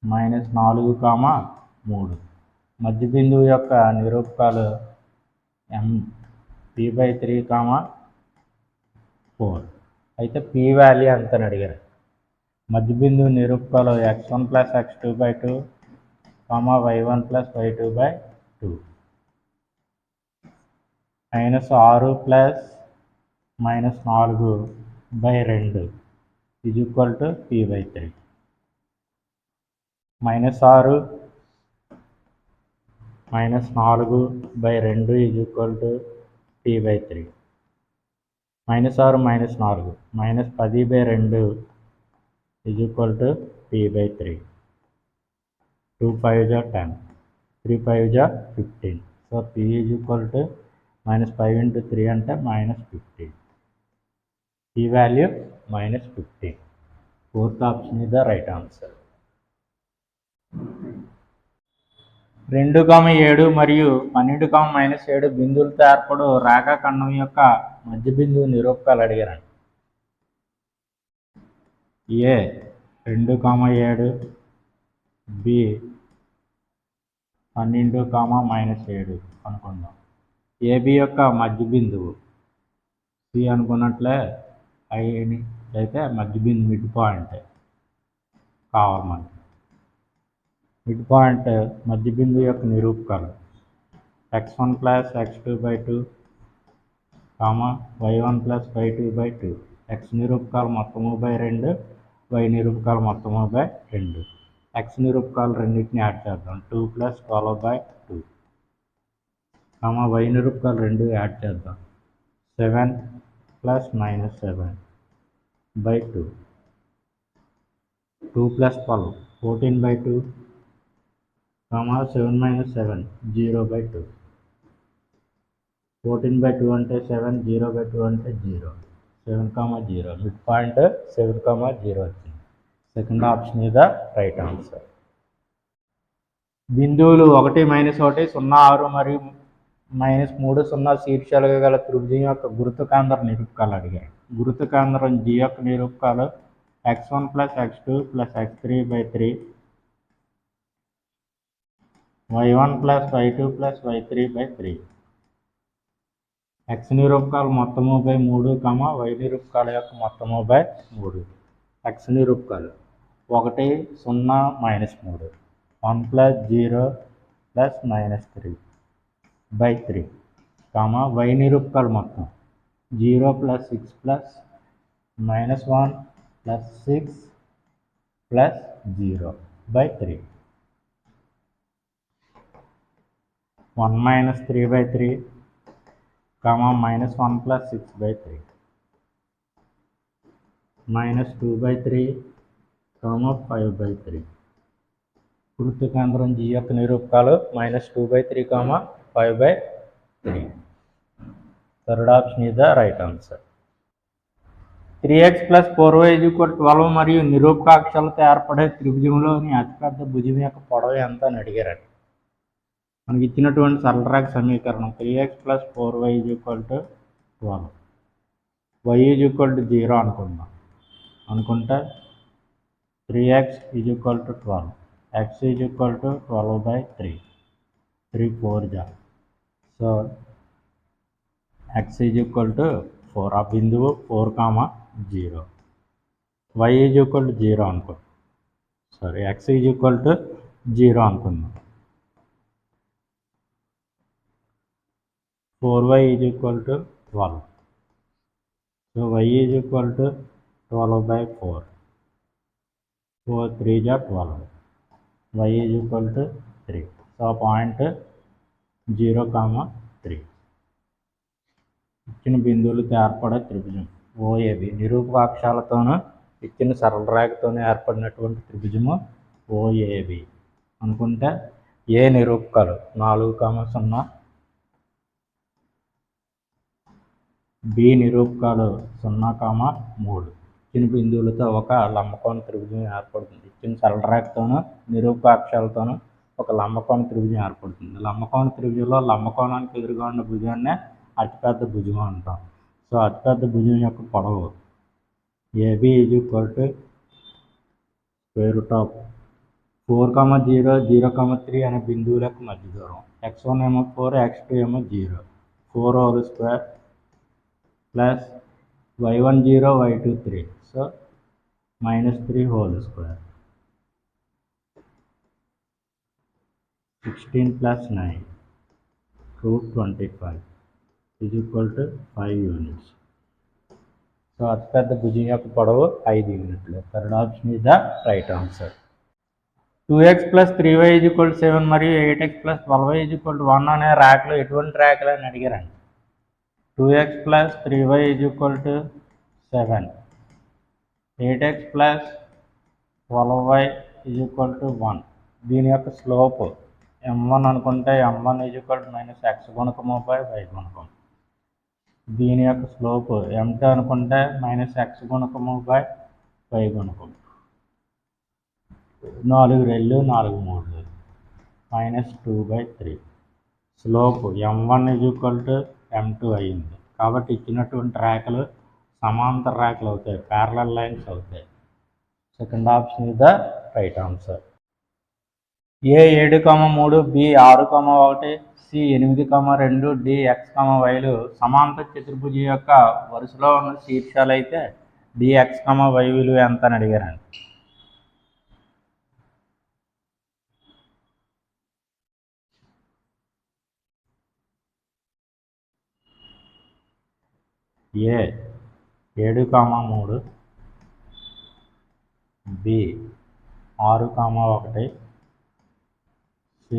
-4,3, మధ్య బిందువు యొక్క నిరూపకాలు m p/3, 4 అయితే p వాల్యూ ఎంత అని అడిగారు. మధ్య బిందువు నిరూపకాలు x1 plus x2/2, y1 plus y2/2, -6 plus -4/2 p/3. -6 -4/2 p/3. -6 -4 -10/2 p/3. 2 5 10, 3 5 15. So p -5 into 3 అంటే -15. p value -15. Fourth option is the right answer. 2, 7 మరియు 12, -7 బిందువులతో ఏర్పడు రేఖాఖండం యొక్క మధ్య బిందువు నిరూపకాలు అడిగారండి. a 2, 7, b 12, -7 అనుకుందాం. ab యొక్క మధ్య బిందువు c అనుకున్నట్లే అయితే మధ్య బిందువు మిడ్ పాయింట్ కావాలి మనకి. మిడ్ పాయింట్ మధ్య బిందువు యొక్క నిరూపకాలు x1 plus x2/2, y1 plus y2/2. x నిరూపకాలు మొత్తము 2, y నిరూపకాలు మొత్తము 2. x నిరూపకాలు రెండింటిని యాడ్ చేద్దాం 2 + 12/2, y నిరూపకాలు 2 యాడ్ చేద్దాం 7 + -7/2, 2 + 12 14/2, 7 - 7 0/2. 14/2 అంటే 7, 0/2 అంటే 0. 7, 0 మిడ్ పాయింట్ 7, 0 వచ్చింది. Second option is the right answer. బిందువులు 1, -1, 0, 6 మరియు -3, 0 శీర్షాలుగా గల త్రిభుజం యొక్క గురుత్వ కేంద్ర నిరూపకాలు అడిగారు. గురుత్వ కేంద్రం G యొక్క నిరూపకాలు x1 + x2 + x3/3, y1 + y2 + y3/3. x నిరూపకాలు మొత్తము 3, y నిరూపకాల యొక్క మొత్తము 3. x నిరూపకాలు 1, 0, -3, 1 + 0 + -3/3, y నిరూపకాలు మొత్తం 0 + 6 + -1 + 6 + 0/3, 1 - 3/3, -1 + 6/3, -2/3, 5/3. వృత్త కేంద్రం G యొక్క నిరూపకాలు -2/3, 5/3. Third option is the right answer. 3x + 4y = 12 మరియు నిరూపకాక్షలతో ఏర్పడే త్రిభుజంలోని అతిపెద్ద భుజం యొక్క పొడవు ఎంత అని అడిగారు. మనకి ఇచ్చినటువంటి సరళరేఖ సమీకరణం 3x + 4y = 12, y = 0 అనుకుంటే 3x = 12, x = 12/3, 3 4 जा, సో x = 4, ఆ బిందువు 4, 0, y = 0 అనుకో, సారీ x = 0 అనుకుందాం. 4y = 12, సో y = 12/4, 4 3 जा 12, y = 3, సో పాయింట్ 0, 3 ఇచ్చిన బిందువులతో ఏర్పడే త్రిభుజం OAB నిరూపకాక్షాలతోనూ ఇచ్చిన సరళరేఖతోనే ఏర్పడినటువంటి త్రిభుజము OAB అనుకుంటే ఏ నిరూపకాలు 4, 0, B నిరూపకాలు 0, 3 ఇచ్చిన బిందువులతో ఒక లంబకోణ త్రిభుజం ఏర్పడుతుంది. ఇచ్చిన సరళరేఖతోనూ నిరూపకాక్షాలతోనూ ఒక లంబకోణ త్రిభుజం ఏర్పడుతుంది. లంబకోణ త్రిభుజంలో లంబకోణానికి ఎదురుగా ఉన్న భుజాన్నే అతిపెద్ద భుజం అంటాం. సో అతిపెద్ద భుజం యొక్క పొడవు AB = √4, 0, 0, 3 అనే బిందువులకు మధ్య దూరం. x1 ఏమో 4, x2 ఏమో 0, 4 2 plus y1 0, y2 3, so -3 2, 16 + 9 √25 = 5 units. So అతిపెద్ద భుజం యొక్క పొడవు 5 యూనిట్లు. Third option is the right answer. 2x + 3y = 7 మరియు 8x + 12y = 1 అనే రేఖలు ఎటువంటి రేఖలు అని అడిగారండి. 2x + 3y = 7, 8x + 12y = 1. దీని యొక్క స్లోప్ m1 అనుకుంటే m1 = -x గుణకము/y గుణకం. దీని యొక్క స్లోప్ m2 అనుకుంటే -x గుణకము/y గుణకం. 4 రెళ్ళు 4 3 -2/3. స్లోప్ m1 = m2 అయింది. కాబట్టి ఇచ్చినటువంటి రేఖలు సమాంతర రేఖలు అవుతాయి, ప్యారలల్ లైన్స్ అవుతాయి. Second option is the right answer. A 7, 3, B 6, 1, C 8, 2, D x, yలు సమాంతర చతుర్భుజం యొక్క వరుసలో ఉన్న శీర్షాలు అయితే dx, y విలువ ఎంత అని అడిగారండి. A 7, 3, B 6, 1, C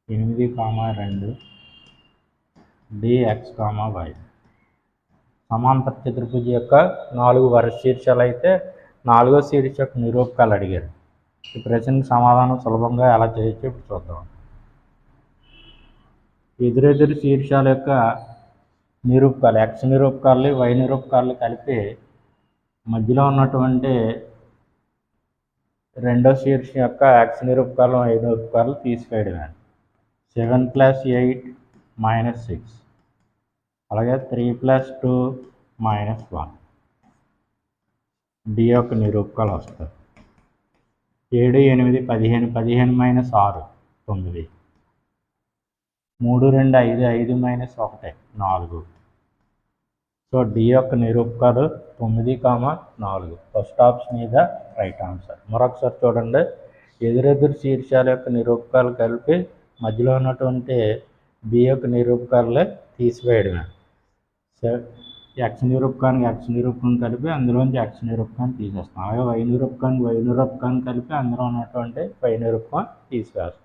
8, 2, D x, y. సమాంతర చతుర్భుజం యొక్క 4 వరుస శీర్షాలు అయితే 4వ శీర్ష యొక్క నిరూపకాలు అడిగారు. ఈ ప్రశ్నకు సమాధానం సులభంగా ఎలా చేయొచ్చో ఇప్పుడు చూద్దాం. ఎదురెదురు శీర్షాల యొక్క నిరూపకాలు x నిరూపకాలు, y నిరూపకాలు కలిపి మధ్యలో ఉన్నటువంటి రెండో శీర్ష యొక్క x నిరూపకాలు, y నిరూపకాలు తీసివేయడమే. 7 + 8 -6, అలాగే 3 + 2 -1. D యొక్క నిరూపకాలు వస్తాయి. 7, 8, 15, 15 - 6 9, 3, 2 5, 5 - 1 4. సో D యొక్క నిరూపకాలు 9, 4. First option is the right answer. మరొకసారి చూడండి. ఎదురెదురు శీర్షాల యొక్క నిరూపకాలు కలిపి మధ్యలో ఉన్నటువంటి బి యొక్క నిరూపకాలే తీసివేయడమే. ఎక్స్ నిరూపకానికి ఎక్స్ నిరూపకం కలిపి అందులోంచి ఎక్స్ నిరూపకాన్ని తీసేస్తాం. అలాగే వై నిరూపకాన్ని కలిపి అందులో ఉన్నటువంటి వై నిరూపకం తీసివేస్తాం.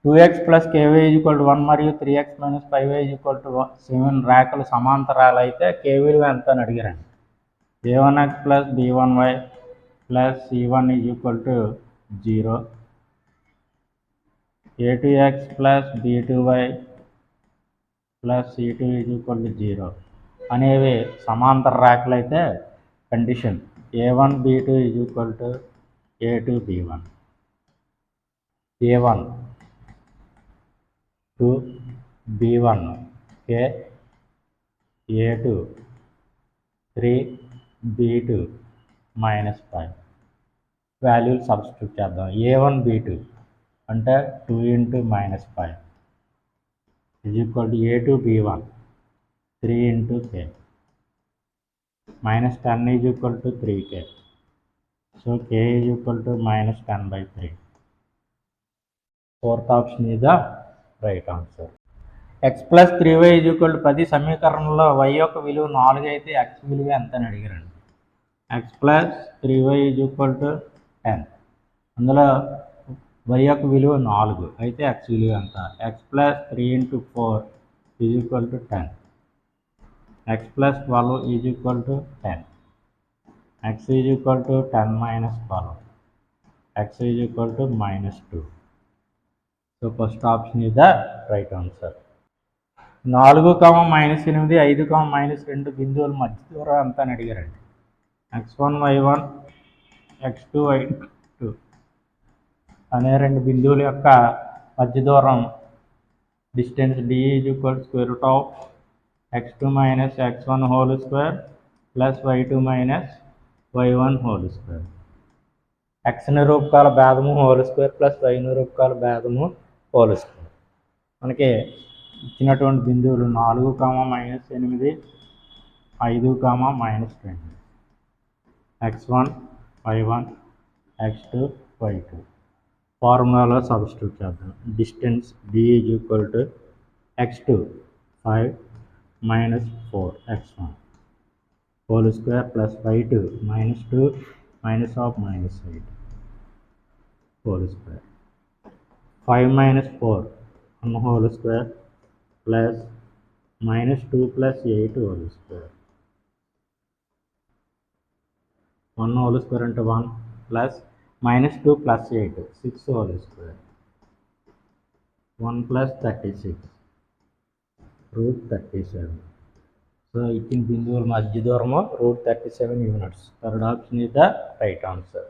2x ప్లస్ కేవై ఈక్వల్ 1 మరియు 3x మైనస్ 5y ఈక్వల్ 7 రేఖలు సమాంతరాలు అయితే కే విలువ ఎంత అని అడిగారండి. a1x plus b1y plus c1 equal 0, a2x plus b2y plus c2 equal 0 అనేవి సమాంతర రేఖలు అయితే condition a1 b2 equal a2 b1, a1 2 b1 k, a2 3 b2 minus 5 వాల్యూలు సబ్స్టిట్యూట్ చేద్దాం. a1 b2 అంటే 2 into minus 5 is equal to a2 b1 3 into k minus 10 is equal to 3k. So k is equal to minus 10 by 3. Fourth option is the right answer. x plus 3y is equal to 10 సమీకరణంలో y యొక్క విలువ 4 అయితే x విలువ ఎంత అని అడిగారండి. x plus 3y is equal to 10. అందులో y యొక్క విలువ 4 అయితే x విలువ ఎంత? x plus 3 into 4 is equal to 10. x plus 12 is equal to 10. x is equal to 10 minus 12. x is equal to minus 2. So first option is the right answer. 4, -8, 5, -2 బిందువుల మధ్య దూరం ఎంత అని అడిగారండి. x1 y1 x2 y2 అనే రెండు బిందువుల యొక్క మధ్య దూరం distance d is equal to square root of x2 minus x1 whole square plus y2 minus y1 whole square. x నిరూపకాల భేదము హోల్ స్క్వేర్ ప్లస్ y నిరూపకాల భేదము హోల్ స్క్వేర్. మనకి ఇచ్చినటువంటి బిందువులు 4, -8, 5, -20 x1 y1 x2 y2 ఫార్ములాలో సబ్స్టిట్యూట్ చేద్దాం. Distance d is equal to x2 5 minus 4 x1 whole square plus y2 -2 minus of minus 8 whole square. 5 minus 4 1 whole square plus -2 plus 8 whole square. 1 whole square into 1 plus -2 plus 8 6 whole square. 1 plus 36 root 37. So ఇచ్చిన బిందువుల మధ్య దూరము √37 units. Third option is the right answer.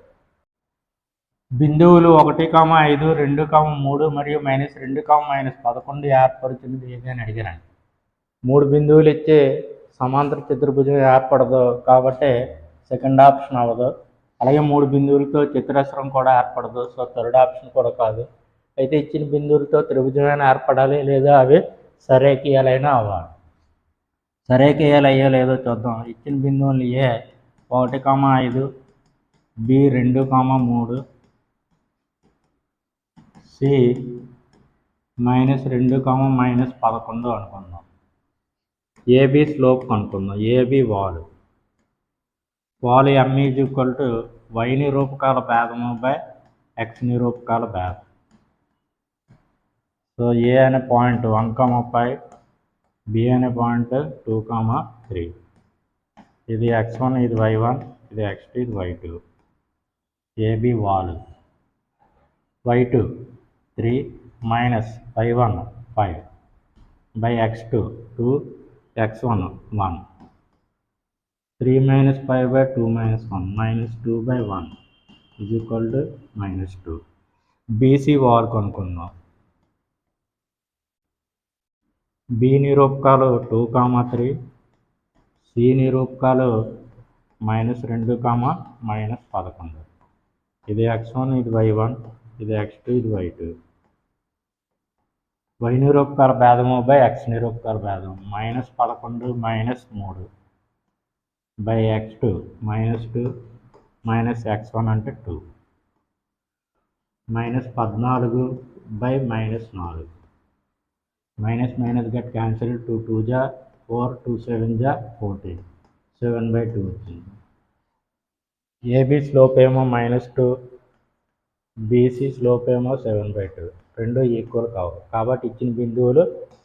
బిందువులు 1, 5, 2, 3 మరియు -2, -11 ఏర్పరుచున్నది ఏది అని అడిగారండి. 3 బిందువులు ఇచ్చే సమాంతర చతుర్భుజం ఏర్పడదు కాబట్టి సెకండ్ ఆప్షన్ అవ్వదు. అలాగే 3 బిందువులతో చతురస్రం కూడా ఏర్పడదు. సో థర్డ్ ఆప్షన్ కూడా కాదు. అయితే ఇచ్చిన బిందువులతో త్రిభుజమైనా ఏర్పడాలి లేదా అవి సరేఖీయాలైనా అవ్వాలి. సరేఖీయాలు అయ్యో లేదో చూద్దాం. ఇచ్చిన బిందువులు ఏ 1, 5, b 2, 3, c -2, -11 అనుకుందాం. ఏబి స్లోప్ కనుక్కుందాం. ఏబి వాలు m is equal to y నిరూపకాల భేదము బై x నిరూపకాల భేదం. సో ఏ అనే పాయింట్ 1, 5, b అనే పాయింట్ 2, 3. ఇది x1, ఇది y1, ఇది x2, ఇది y2. ఏబి వాలు y2 3 minus y1 5 by x2 2 x1 1. 3 minus 5 by 2 minus 1 minus 2 by 1 is equal to -2. BC wall కనుక్కుందాం. B నిరూపకాలు 2, 3, C నిరూపకాలు -2, -11. ఇది x1, ఇది y1, ఇది x2, ఇది y2. y నిరూపకాల భేదము బై x నిరూపకాల భేదం -11 -3 by x2 -2 x1 అంటే 2. -14/-4. మైనస్ మైనస్ గెట్ క్యాన్సిల్, 2 2 జా 4, 2 7 జా 14, 7/2 వచ్చింది. ఏబి స్లోప్ ఏమో -2, బీసీ స్లోప్ ఏమో 7/2. రెండు ఈక్వల్ కావు, కాబట్టి ఇచ్చిన బిందువులు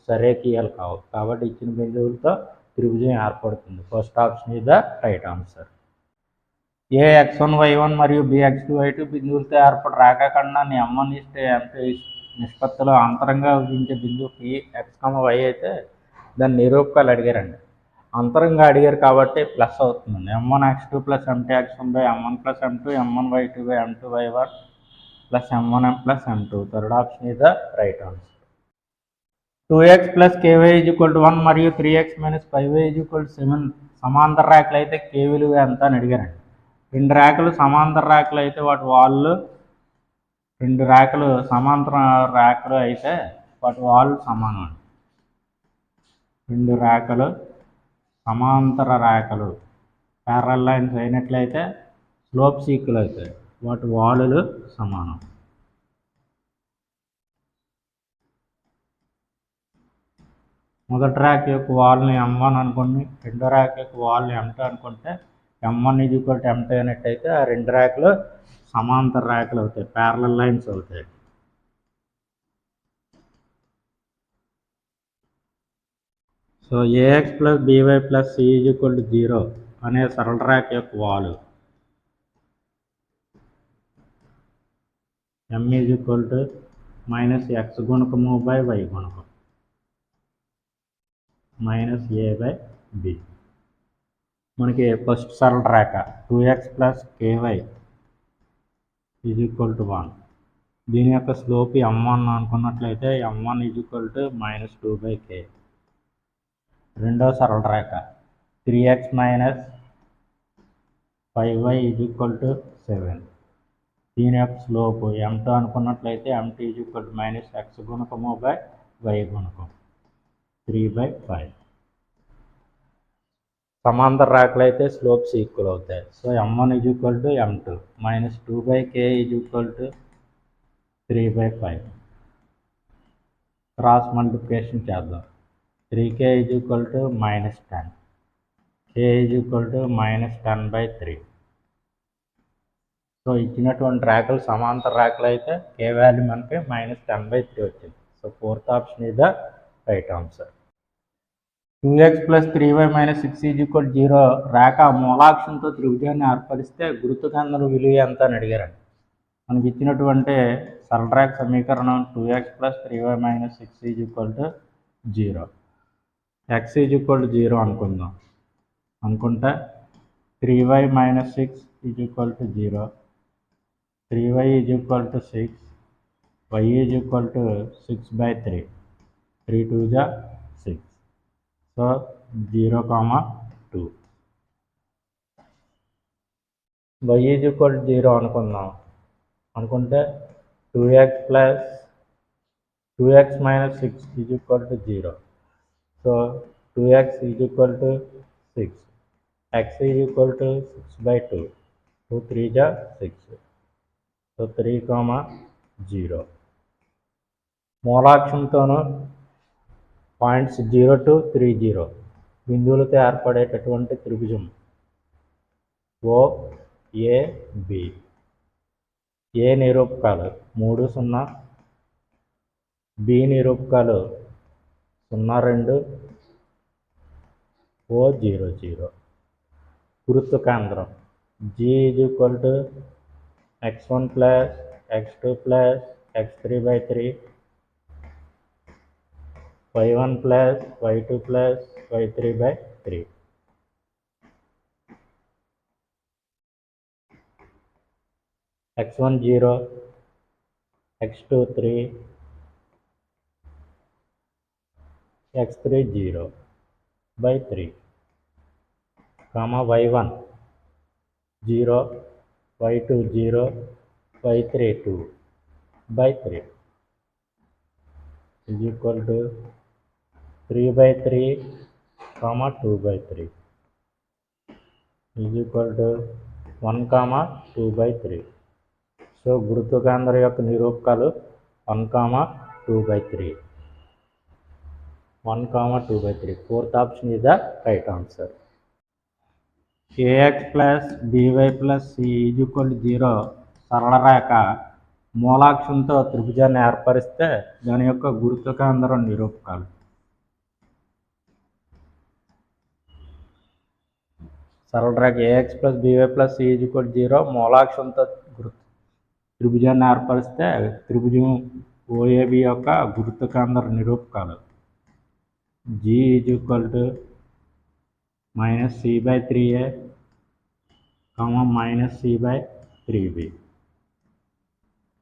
సరేఖీయాలు కావు, కాబట్టి ఇచ్చిన బిందువులతో త్రిభుజం ఏర్పడుతుంది. First option is the right answer. A x1 y1 మరియు బి x2 y2 బిందువులతో ఏర్పడి రేఖాఖండాన్ని m1 m2 నిష్పత్తిలో అంతరంగా విభజించే బిందువు p x, y అయితే దాని నిరూపకాలు అడిగారండి. అంతరంగా అడిగారు కాబట్టి ప్లస్ అవుతుంది. m1 x2 + m2 x1 m1 + m2 m1 y2 m2 y1 + m1m + m2. Third option is the right answer. 2x + ky = 1 మరియు 3x - 5y = 7 సమాంతర రేఖలు అయితే k విలువ ఎంత అని అడిగారండి. రెండు రేఖలు సమాంతర రేఖలు అయితే వాటి వాళ్ళు సమాంతర రేఖలు అయితే వాటి వాళ్ళు సమానం. రెండు రేఖలు సమాంతర రేఖలు ప్యారలల్ లైన్స్ అయినట్లయితే స్లోప్స్ ఈక్వల్ అవుతాయి, వాటి వాలులు సమానం. మొదటి రేఖ యొక్క వాల్ని m1 అనుకోండి, రెండో రేఖ యొక్క వాల్ని m2 అనుకుంటే m1 = m2 అయినట్టయితే ఆ రెండు రేఖలు సమాంతర రేఖలు అవుతాయి, ప్యారలల్ లైన్స్ అవుతాయి. సో ax + by + c = 0 అనే సరళ రేఖ యొక్క వాలు m -x గుణకము / y గుణకం -a/b. మనకి ఫస్ట్ సరళ రేఖ 2x + ky = 1. దీని యొక్క స్లోప్ m1 అనుకున్నట్లయితే m1 = -2/k. రెండో సరళ రేఖ 3x - 5y = 7. దీని యొక్క స్లోప్ m2 అనుకున్నట్లయితే m2 = -x గుణకము / y గుణకం 3/5. సమాంతర రేఖలు అయితే స్లోప్స్ ఈక్వల్ అవుతాయి. So m1 = m2 -2/k = 3/5. Cross multiplication చేద్దాం. 3k = -10, k = -10/3. సో ఇచ్చినటువంటి రేఖలు సమాంతర రేఖలు అయితే k వాల్యూ మనకి -10/3 వచ్చింది. So fourth option is the right answer. 2x + 3y - 6 = 0 రేఖ మూలాక్షంతో త్రిభుజాన్ని ఏర్పరిస్తే గుర్తు కేంద్రం విలువ ఎంత అని అడిగారండి. మనకి ఇచ్చినటువంటి సరళ రేఖ సమీకరణం 2x + 3y - 6 = 0. x = 0 అనుకుందాం. అనుకుంటే 3y - 6 = 0, 3y = 6, y = 6/3, 3 2 జా 6. సో 0, 2. y = 0 అనుకుందాం. అనుకుంటే 2x - 6 = 0. సో 2x = 6, x = 6/2, 2 3 జా 6. సో 3, 0. మూలాక్షంతోనూ పాయింట్స్ 0 to 30 బిందువులతో ఏర్పడేటటువంటి త్రిభుజం OAB. ఏ నిరూపకాలు 3 0, బి నిరూపకాలు 0 2, O 0 0. గుర్తు కేంద్రం G = x1 + x2 + x3/3, y1 + y2 + y3/3. x1 0, x2 3, x3 0/3, y1 0, y2 0, y3 2/3 = 3/3, 2/3 = 1, 2/3. So గురుత్వ కేంద్రం యొక్క నిరూపకాలు 1,2/3. 1,2/3. Fourth option is the right answer. ax plus by plus c is equal to 0 సరళ రేఖ మూలాక్షంతో త్రిభుజాన్ని ఏర్పరిస్తే దాని యొక్క గురుత్వ కేంద్రం నిరూపకాలు. సరళ రేఖ ax plus by plus c is equal to 0 మూలాక్షంతో త్రిభుజాన్ని ఏర్పరిస్తే త్రిభుజం OAB యొక్క గురుత్వ కేంద్ర నిరూపకాలు. G is equal to minus c by 3a, minus c by 3b.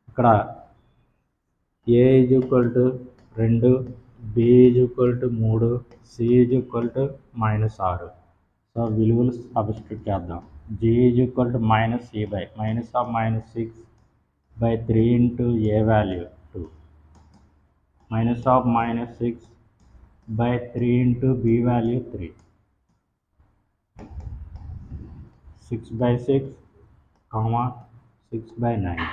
ఇక్కడ a is equal to 2, b is equal to 3, c is equal to minus 6. So విలువలు substitute చేద్దాం. G is equal to minus c by minus of minus 6 by 3 into a value 2, minus of minus 6 by 3 into b value 3, 6 by 6, 6 by 9.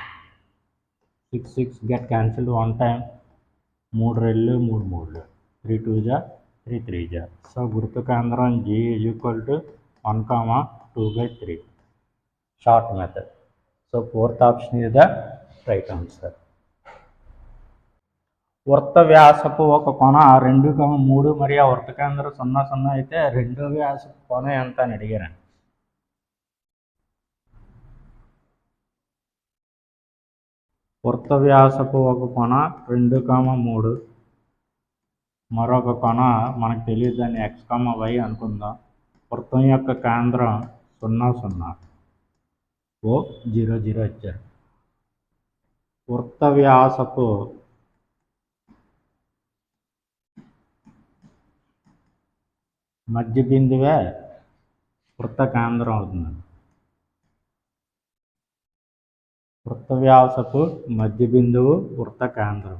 6 get cancelled one time. 3 2 3 3 2 ja 3 3 ja. So గురుత్వ కేంద్రం G is equal to 1,2/3. Short method. So fourth option is the right answer. వృత్త వ్యాసపు ఒక కొన 2,3 మరియు వృత్త కేంద్రం 0 0 అయితే రెండో వ్యాసపు కొన ఎంత అని అడిగారండి. వృత్త వ్యాసపు ఒక కొన 2,3 మరొక కొన మనకు తెలియదు, దాన్ని x, y అనుకుందాం. వృత్తం యొక్క కేంద్రం 0 0 O 0 0 ఇచ్చారు. వృత్త వ్యాసపు మధ్య బిందువే వృత్త కేంద్రం అవుతుంది. వృత్త వ్యాసపు మధ్య బిందువు వృత్త కేంద్రం.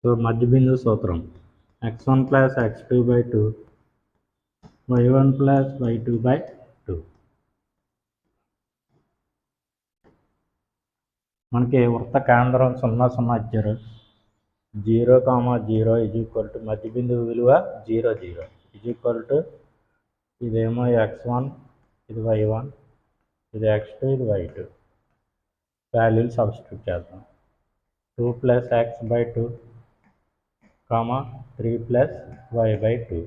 సో మధ్య బిందువు సూత్రం x1 plus x2 by 2, y1 plus y2 by 2. మనకి వృత్త కేంద్రం 0 0 ఇచ్చారు. 0, 0 is equal to మధ్య బిందువు విలువ 0 0 is equal to ఇదేమో x1, ఇది y1, ఇది x2, ఇది y2. వాల్యూలు సబ్స్టిట్యూట్ చేద్దాం. 2 plus x by 2, 3 plus y by 2.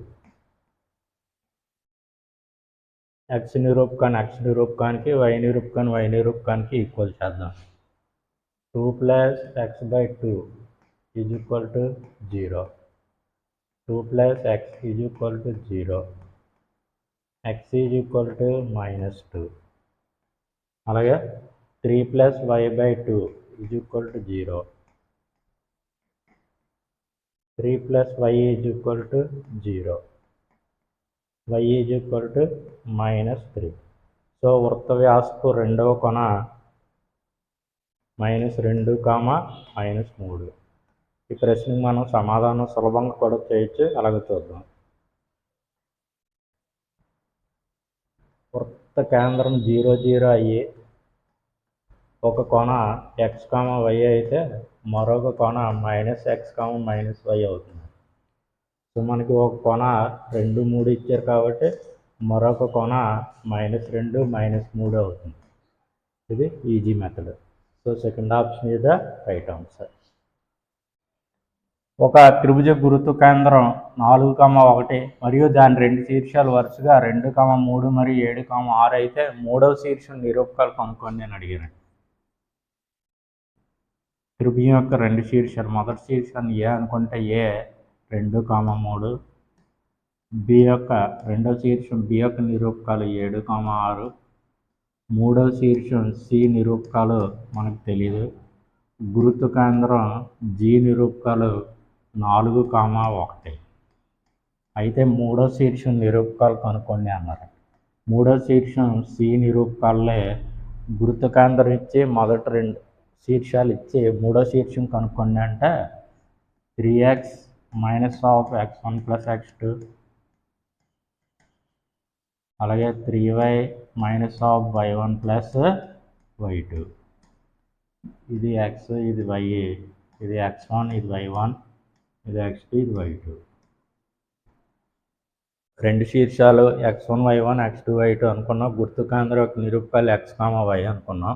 x నిరూపకాన్ని x నిరూపకానికి, y నిరూపకాన్ని y నిరూపకానికి ఈక్వల్ చేద్దాం. 2 plus x by 2 is equal to 0. 2 plus x is equal to 0. x is equal to minus 2. అలాగే 3 plus y by 2 is equal to 0. 3 plus y is equal to 0. y is equal to minus 3. So వృత్త వ్యాసపు రెండవ కొన -2, -3. ఈ ప్రశ్నకు మనం సమాధానం సులభంగా కూడా చేయొచ్చు. అలాగే చూద్దాం. వృత్త కేంద్రం 0 0 అయ్యి ఒక కొన x, y అయితే మరొక కొన -x, -y అవుతుంది. సో మనకి ఒక కొన 2 3 ఇచ్చారు కాబట్టి మరొక కొన -2 -3 అవుతుంది. ఇది easy method. So second option is the right answer. ఒక త్రిభుజ గురుత్వ కేంద్రం 4, 1 మరియు దాని రెండు శీర్షాలు వరుసగా 2, 3 మరియు 7, 6 అయితే మూడవ శీర్షం నిరూపకాలు కనుక్కోండి అని అడిగాను. త్రిభుజం యొక్క రెండు శీర్షాలు, మొదటి శీర్షాన్ని ఏ అనుకుంటే ఏ 2, 3, బి యొక్క రెండవ శీర్షం బి యొక్క నిరూపకాలు 7, 6, మూడవ శీర్షం సి నిరూపకాలు మనకు తెలియదు. గురుత్వ కేంద్రం జి నిరూపకాలు 4, 1 అయితే మూడవ శీర్షం నిరూపకాలు కనుక్కోండి అన్నారు. మూడవ శీర్షం సి నిరూపకాలే గురుత్వ కేంద్రం ఇచ్చి మొదటి రెండు శీర్షాలు ఇచ్చి మూడో శీర్షం కనుక్కోండి అంటే 3x - of x1 plus x2 అలాగే 3y minus of y1 plus y2. ఇది x, ఇది y, ఇది x1, ఇది y1, ఇది x2, ఇది y2. రెండు శీర్షాలు x1 y1 x2 y2 అనుకున్నాం. గుర్తు కేంద్రం యొక్క నిరూపకాలు x, y అనుకున్నాం.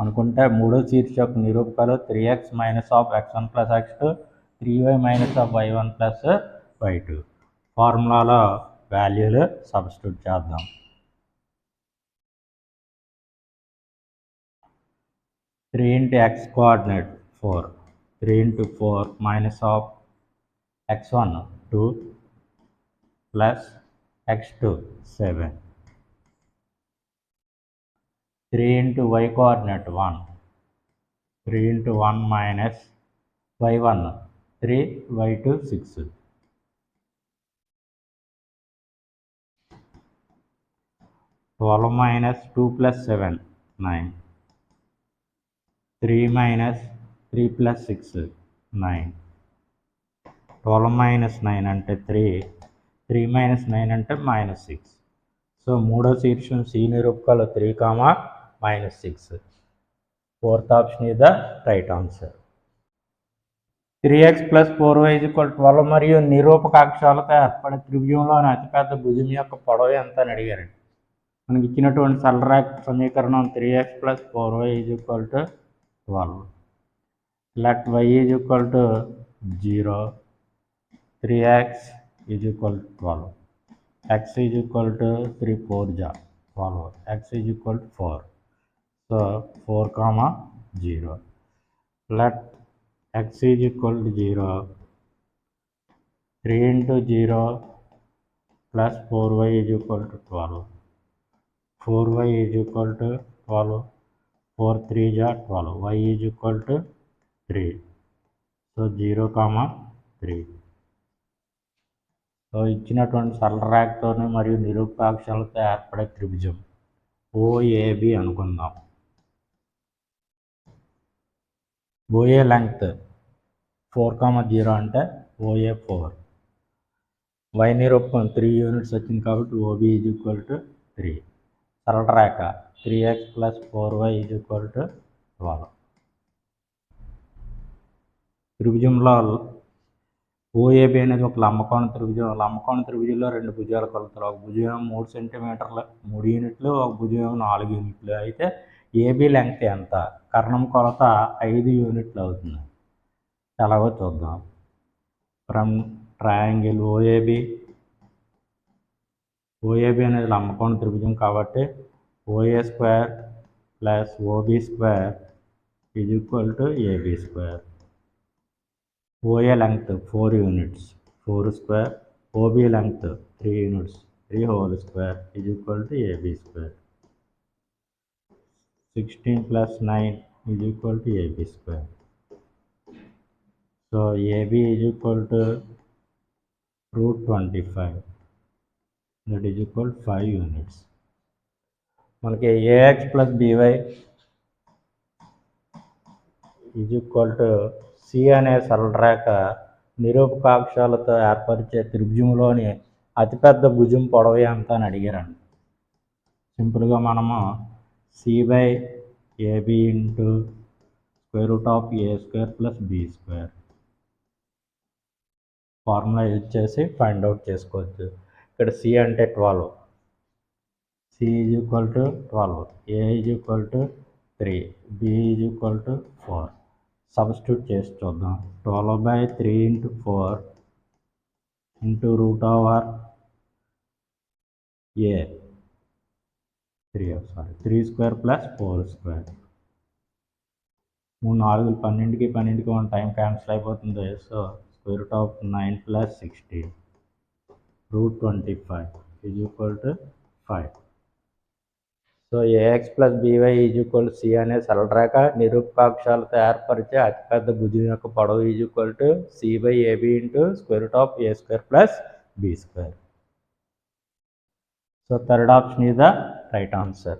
అనుకుంటే మూడో శీర్ష యొక్క నిరూపకాలు 3x minus of x1 plus x2, 3y minus of y1 plus y2. ఫార్ములాలో వాల్యూలు సబ్స్టిట్యూట్ చేద్దాం. 3 into x coordinate 4, 3 into 4 minus of x1 2 plus x2 7, 3 into y coordinate 1, 3 into 1 minus y1 3, y2 6, 12 minus 2 plus 7 9, 3 minus 3 plus 6 9, 12 minus 9 అంటే 3, 3 minus 9 అంటే -6. So మూడో శీర్షం C నిరూపకాలు 3, -6. Fourth option is the right answer. 3x plus 4y 12 మరియు నిరూపకాక్షాలతో ఏర్పడే త్రిభుజంలోని అతిపెద్ద భుజం యొక్క పొడవు ఎంత అని అడిగారండి. మనకి ఇచ్చినటువంటి సరళరేఖ సమీకరణం 3x plus 4y 12. Let y is equal to 0, 3x is equal to 12, x is equal to 3 4 ja 12, x is equal to 4. So 4, 0. Let x is equal to 0, 3 into 0 plus 4y is equal to 12, 4y is equal to 12, 4 3 ja 12, y is equal to 3. So 0, 3. So ఇచ్చినటువంటి సరళరేఖతో మరియు నిరూపకాక్షాలతో ఏర్పడే త్రిభుజం OAB అనుకుందాం. OA length 4, 0 అంటే OA 4. y నిరూపకం 3 units వచ్చింది కాబట్టి OB is equal to 3. సరళరేఖ 3x plus 4y is equal to 12. త్రిభుజంలో OAB అనేది ఒక లంబకోణ త్రిభుజం. లంబకోణ త్రిభుజంలో రెండు భుజాల కొలతలు, ఒక భుజం 3 సెంటీమీటర్లు 3 యూనిట్లు, ఒక భుజం 4 యూనిట్లు. అయితే AB లెంగ్త్ ఎంత? కర్ణం కొలత 5 యూనిట్లు అవుతుంది. ఎలాగో చూద్దాం. ఫ్రమ్ ట్రయాంగిల్ OAB అనేది లంబకోణ త్రిభుజం కాబట్టి OA square plus OB square is equal to AB square. OA length 4 units 4 square, OB length 3 units 3 whole square is equal to AB square. 16 plus 9 is equal to AB square. So AB is equal to √25, that is equal to 5 units. మనకి AX plus BY is equal to C అనే సరళరేఖ నిరూపకాక్షాలతో ఏర్పరిచే త్రిభుజంలోని అతిపెద్ద భుజం పొడవు ఎంత అని అడిగారండి. సింపుల్గా మనము C/AB into square root of A square plus B square formula use చేసి ఫైండ్ అవుట్ చేసుకోవచ్చు. ఇక్కడ C అంటే 12, C is equal to 12, A is equal to 3, B is equal to 4. Substitute చేసి చూద్దాం. 12/3 into 4 into root over A 3 square plus 4 square. 3 4 12కి 1 time cancel అయిపోతుంది. So square root of 9 plus 16 √25 is equal to 5. సో AX plus BY is equal to C అనే సరళరేఖ నిరూపకాక్షాలతో ఏర్పరిచే అతిపెద్ద భుజం యొక్క పొడవు is equal to C/AB into square root of A square plus B square. So third option is the right answer.